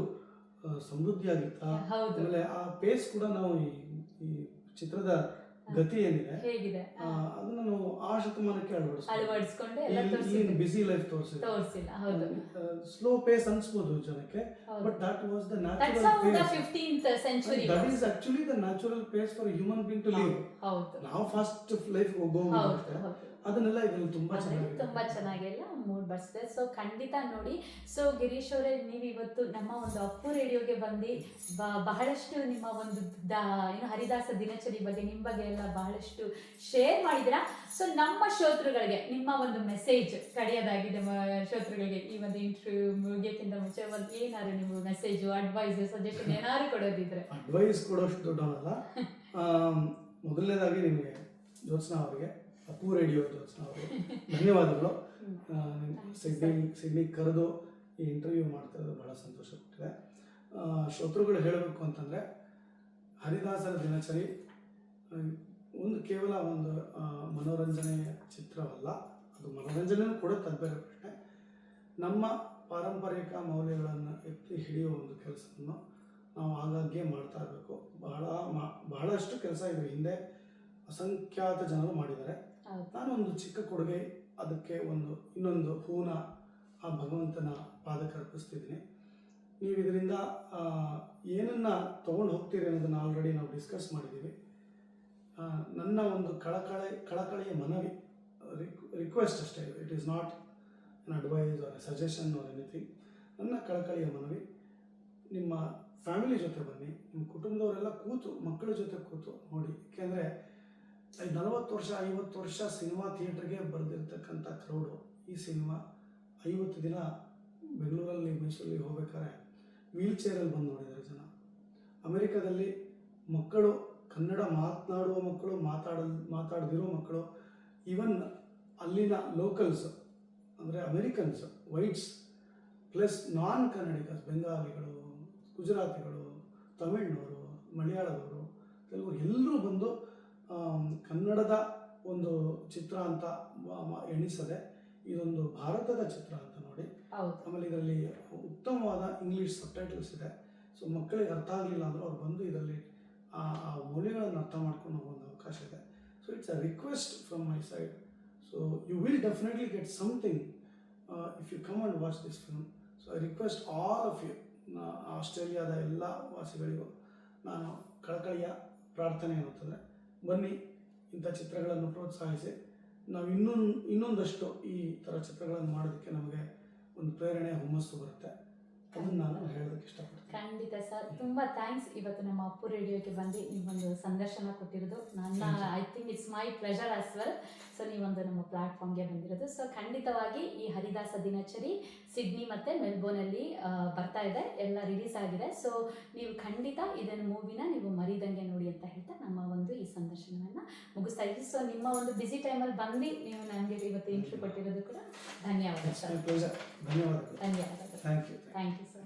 ಸಮೃದ್ಧಿಯಾಗಿತ್ತ, ಆಮೇಲೆ ಆ ಪೇಸ್ ಕೂಡ ನಾವು ಈ ಚಿತ್ರದ ಗತಿ ಏನಿದೆ ಹೇಗಿದೆ ಅದನ್ನ ನಾವು ಆ ಶತಮಾನಕ್ಕೆ ಅಳವಡಿಸ್ಕೊಂಡು ಬಿಸಿ ಲೈಫ್ ತೋರಿಸಿಲ್ಲ. ಸ್ಲೋ ಪೇಸ್ ಅನ್ಸ್ಬೋದು ಜನಕ್ಕೆ, but that was the natural pace. That is actually the natural pace for human being to live. ನಾವು ಫಾಸ್ಟ್ ಲೈಫ್ ಹೋಗೋದು ಅದನ್ನೆಲ್ಲ ಇದ್ರಲ್ಲಿ ತುಂಬಾ ಚೆನ್ನಾಗೆಲ್ಲ ಮೂಡ್ ಬರ್ಸಿದೆ. ಸೊ ಖಂಡಿತ ನೋಡಿ. ಸೊ ಗಿರೀಶ್ ಅವರೇ, ನೀವು ಇವತ್ತು ನಮ್ಮ ಒಂದು ಅಪ್ಪು ರೇಡಿಯೋಗೆ ಬಂದು ಬಹಳಷ್ಟು ನಿಮ್ಮ ಒಂದು ಹರಿದಾಸ ದಿನಚರಿ ಬಗ್ಗೆ, ನಿಮ್ಮ ಬಗ್ಗೆ ಎಲ್ಲ ಬಹಳಷ್ಟು ಶೇರ್ ಮಾಡಿದಿರಾ. ಸೊ ನಮ್ಮ ಶ್ರೋತೃಗಳಿಗೆ ನಿಮ್ಮ ಒಂದು ಮೆಸೇಜ್ ಕಡೆಯದಾಗಿದೆ, ಶ್ರೋತೃಗಳಿಗೆ ಈ ಒಂದು ಇಂಟರ್ವ್ಯೂ ಮುಗಿಯೋಕ್ಕಿಂತ ಮುಂಚೆ ಒಂದು ಏನಾದ್ರು ನೀವು ಮೆಸೇಜ್, ಅಡ್ವೈಸ್, ಸಜೆಷನ್ ಏನಾದ್ರು ಕೊಡೋದಿದ್ರೆ? ಅಡ್ವೈಸ್ ಕೊಡೋಷ್ಟು ದೊಡ್ಡವಲ್ಲ. ಮೊದಲನೇದಾಗಿ ನಿಮಗೆ ಜ್ಯೋತ್ಸ್ನಾ ಅವರಿಗೆ, ಅಪ್ಪು ರೇಡಿಯೋ ಜ್ಯೋತ್ಸ್ನಾ ಅವರಿಗೆ ಧನ್ಯವಾದಗಳು. ಸಿಡ್ನಿ ಕರೆದು ಈ ಇಂಟರ್ವ್ಯೂ ಮಾಡ್ತಾ ಇರೋದು ಬಹಳ ಸಂತೋಷ ಕೊಟ್ಟಿದೆ. ಶ್ರೋತೃಗಳು ಹೇಳಬೇಕು ಅಂತಂದರೆ, ಹರಿದಾಸರ ದಿನಚರಿ ಕೇವಲ ಒಂದು ಮನೋರಂಜನೆಯ ಚಿತ್ರವಲ್ಲ, ಅದು ಮನೋರಂಜನೆಯೂ ಕೂಡ ತದ್ಬೇರೆ ಪ್ರಶ್ನೆ. ನಮ್ಮ ಪಾರಂಪರಿಕ ಮೌಲ್ಯಗಳನ್ನು ಎತ್ತಿ ಹಿಡಿಯುವ ಒಂದು ಕೆಲಸವನ್ನು ನಾವು ಆಗಾಗ್ಗೆ ಮಾಡ್ತಾ ಇರಬೇಕು. ಬಹಳಷ್ಟು ಕೆಲಸ ಇದ್ರ ಹಿಂದೆ ಅಸಂಖ್ಯಾತ ಜನರು ಮಾಡಿದ್ದಾರೆ. ನಾನು ಒಂದು ಚಿಕ್ಕ ಕೊಡುಗೆ, ಅದಕ್ಕೆ ಇನ್ನೊಂದು ಹೂನ ಆ ಭಗವಂತನ ಪಾದಕ್ಕೆ ಅರ್ಪಿಸ್ತಿದ್ದೀನಿ. ನೀವು ಇದರಿಂದ ಏನನ್ನ ತೊಗೊಂಡು ಹೋಗ್ತೀರಿ ಅನ್ನೋದನ್ನು ಆಲ್ರೆಡಿ ನಾವು ಡಿಸ್ಕಸ್ ಮಾಡಿದ್ದೀವಿ. ನನ್ನ ಒಂದು ಕಳಕಳಿಯ ಮನವಿ, ರಿಕ್ವೆಸ್ಟ್ ಅಷ್ಟೇ, it is not an advice or suggestion or anything. ನನ್ನ ಕಳಕಳಿಯ ಮನವಿ, ನಿಮ್ಮ ಫ್ಯಾಮಿಲಿ ಜೊತೆ ಬನ್ನಿ, ನಿಮ್ಮ ಕುಟುಂಬದವರೆಲ್ಲ ಕೂತು, ಮಕ್ಕಳ ಜೊತೆ ಕೂತು ನೋಡಿ. ಏಕೆಂದರೆ 40 ವರ್ಷ 50 ವರ್ಷ ಸಿನಿಮಾ ಥಿಯೇಟ್ರಿಗೆ ಬರೆದಿರ್ತಕ್ಕಂಥ ಕ್ರೌಡು ಈ ಸಿನಿಮಾ 50 ದಿನ ಬೆಂಗಳೂರಲ್ಲಿ, ಮೈಸೂರಲ್ಲಿ ಹೋಗ್ಬೇಕಾದ್ರೆ ವೀಲ್ ಚೇರಲ್ಲಿ ಬಂದು ನೋಡಿದ್ದಾರೆ ಜನ. ಅಮೆರಿಕದಲ್ಲಿ ಮಕ್ಕಳು, ಕನ್ನಡ ಮಾತನಾಡುವ ಮಕ್ಕಳು, ಮಾತಾಡದಿರೋ ಮಕ್ಕಳು, ಈವನ್ ಅಲ್ಲಿನ ಲೋಕಲ್ಸ್ ಅಂದರೆ Americans, whites plus non Kannadigas, ಬೆಂಗಾಲಿಗಳು, ಗುಜರಾತಿಗಳು, ತಮಿಳ್ನವರು, ಮಲಯಾಳದವರು, ತೆಲುಗು ಎಲ್ಲರೂ ಬಂದು ಕನ್ನಡದ ಒಂದು ಚಿತ್ರ ಅಂತ ಎಣಿಸದೆ ಇದೊಂದು ಭಾರತದ ಚಿತ್ರ ಅಂತ ನೋಡಿ. ಆಮೇಲೆ ಇದರಲ್ಲಿ ಉತ್ತಮವಾದ ಇಂಗ್ಲೀಷ್ ಸಬ್ಟೈಟಲ್ಸ್ ಇದೆ. ಸೊ ಮಕ್ಕಳಿಗೆ ಅರ್ಥ ಆಗಲಿಲ್ಲ ಅಂದರೂ ಅವ್ರು ಬಂದು ಇದರಲ್ಲಿ ಆ ಮೌಲ್ಯಗಳನ್ನು ಅರ್ಥ ಮಾಡ್ಕೊಂಡು ಹೋಗೋ ಅವಕಾಶ ಇದೆ. So it's a request from my side. So you will definitely get something if you come and watch this film. So I request all of you, ಆಸ್ಟ್ರೇಲಿಯಾದ ಎಲ್ಲ ವಾಸಿಗಳಿಗೂ ನಾನು ಕಳಕಳಿಯ ಪ್ರಾರ್ಥನೆ ಅನ್ನುತ್ತದೆ, ಬನ್ನಿ ಇಂಥ ಚಿತ್ರಗಳನ್ನು ಪ್ರೋತ್ಸಾಹಿಸಿ. ನಾವು ಇನ್ನೊಂದಷ್ಟು ಈ ಥರ ಚಿತ್ರಗಳನ್ನು ಮಾಡೋದಕ್ಕೆ ನಮಗೆ ಒಂದು ಪ್ರೇರಣೆ, ಹುಮ್ಮಸ್ಸು ಬರುತ್ತೆ. ಅದನ್ನು ನಾನು ಹೇಳೋದಕ್ಕೆ ಇಷ್ಟಪಡ್ತೀನಿ. ಖಂಡಿತ ಸರ್, ತುಂಬ ಥ್ಯಾಂಕ್ಸ್. ಇವತ್ತು ನಮ್ಮ ಅಪ್ಪು ರೇಡಿಯೋಗೆ ಬಂದು ನೀವೊಂದು ಸಂದರ್ಶನ ಕೊಟ್ಟಿರೋದು I think it's my pleasure as well. So ನೀವೊಂದು ನಮ್ಮ ಪ್ಲಾಟ್ಫಾರ್ಮ್ಗೆ ಬಂದಿರೋದು. ಸೊ ಖಂಡಿತವಾಗಿ ಈ ಹರಿದಾಸ ದಿನಚರಿ ಸಿಡ್ನಿ ಮತ್ತು ಮೆಲ್ಬೋರ್ನಲ್ಲಿ ಬರ್ತಾ ಇದೆ, ಎಲ್ಲ ರಿಲೀಸ್ ಆಗಿದೆ. ಸೊ ನೀವು ಖಂಡಿತ ಇದನ್ನು ಮೂವಿನ ನೀವು ಮರಿದಂಗೆ ನೋಡಿ ಅಂತ ಹೇಳ್ತಾ ನಮ್ಮ ಒಂದು ಈ ಸಂದರ್ಶನವನ್ನು ಮುಗಿಸ್ತಾ ಆಯ್ತು. ಸೊ ನಿಮ್ಮ ಒಂದು ಬಿಸಿ ಟೈಮಲ್ಲಿ ಬಂದು ನೀವು ನನಗೆ ಇವತ್ತು ಇಂಟರ್ವ್ಯೂ ಕೊಟ್ಟಿರೋದು ಕೂಡ ಧನ್ಯವಾದ ಸರ್. ಧನ್ಯವಾದಗಳು. ಧನ್ಯವಾದಗಳು. Thank you. Thank you sir.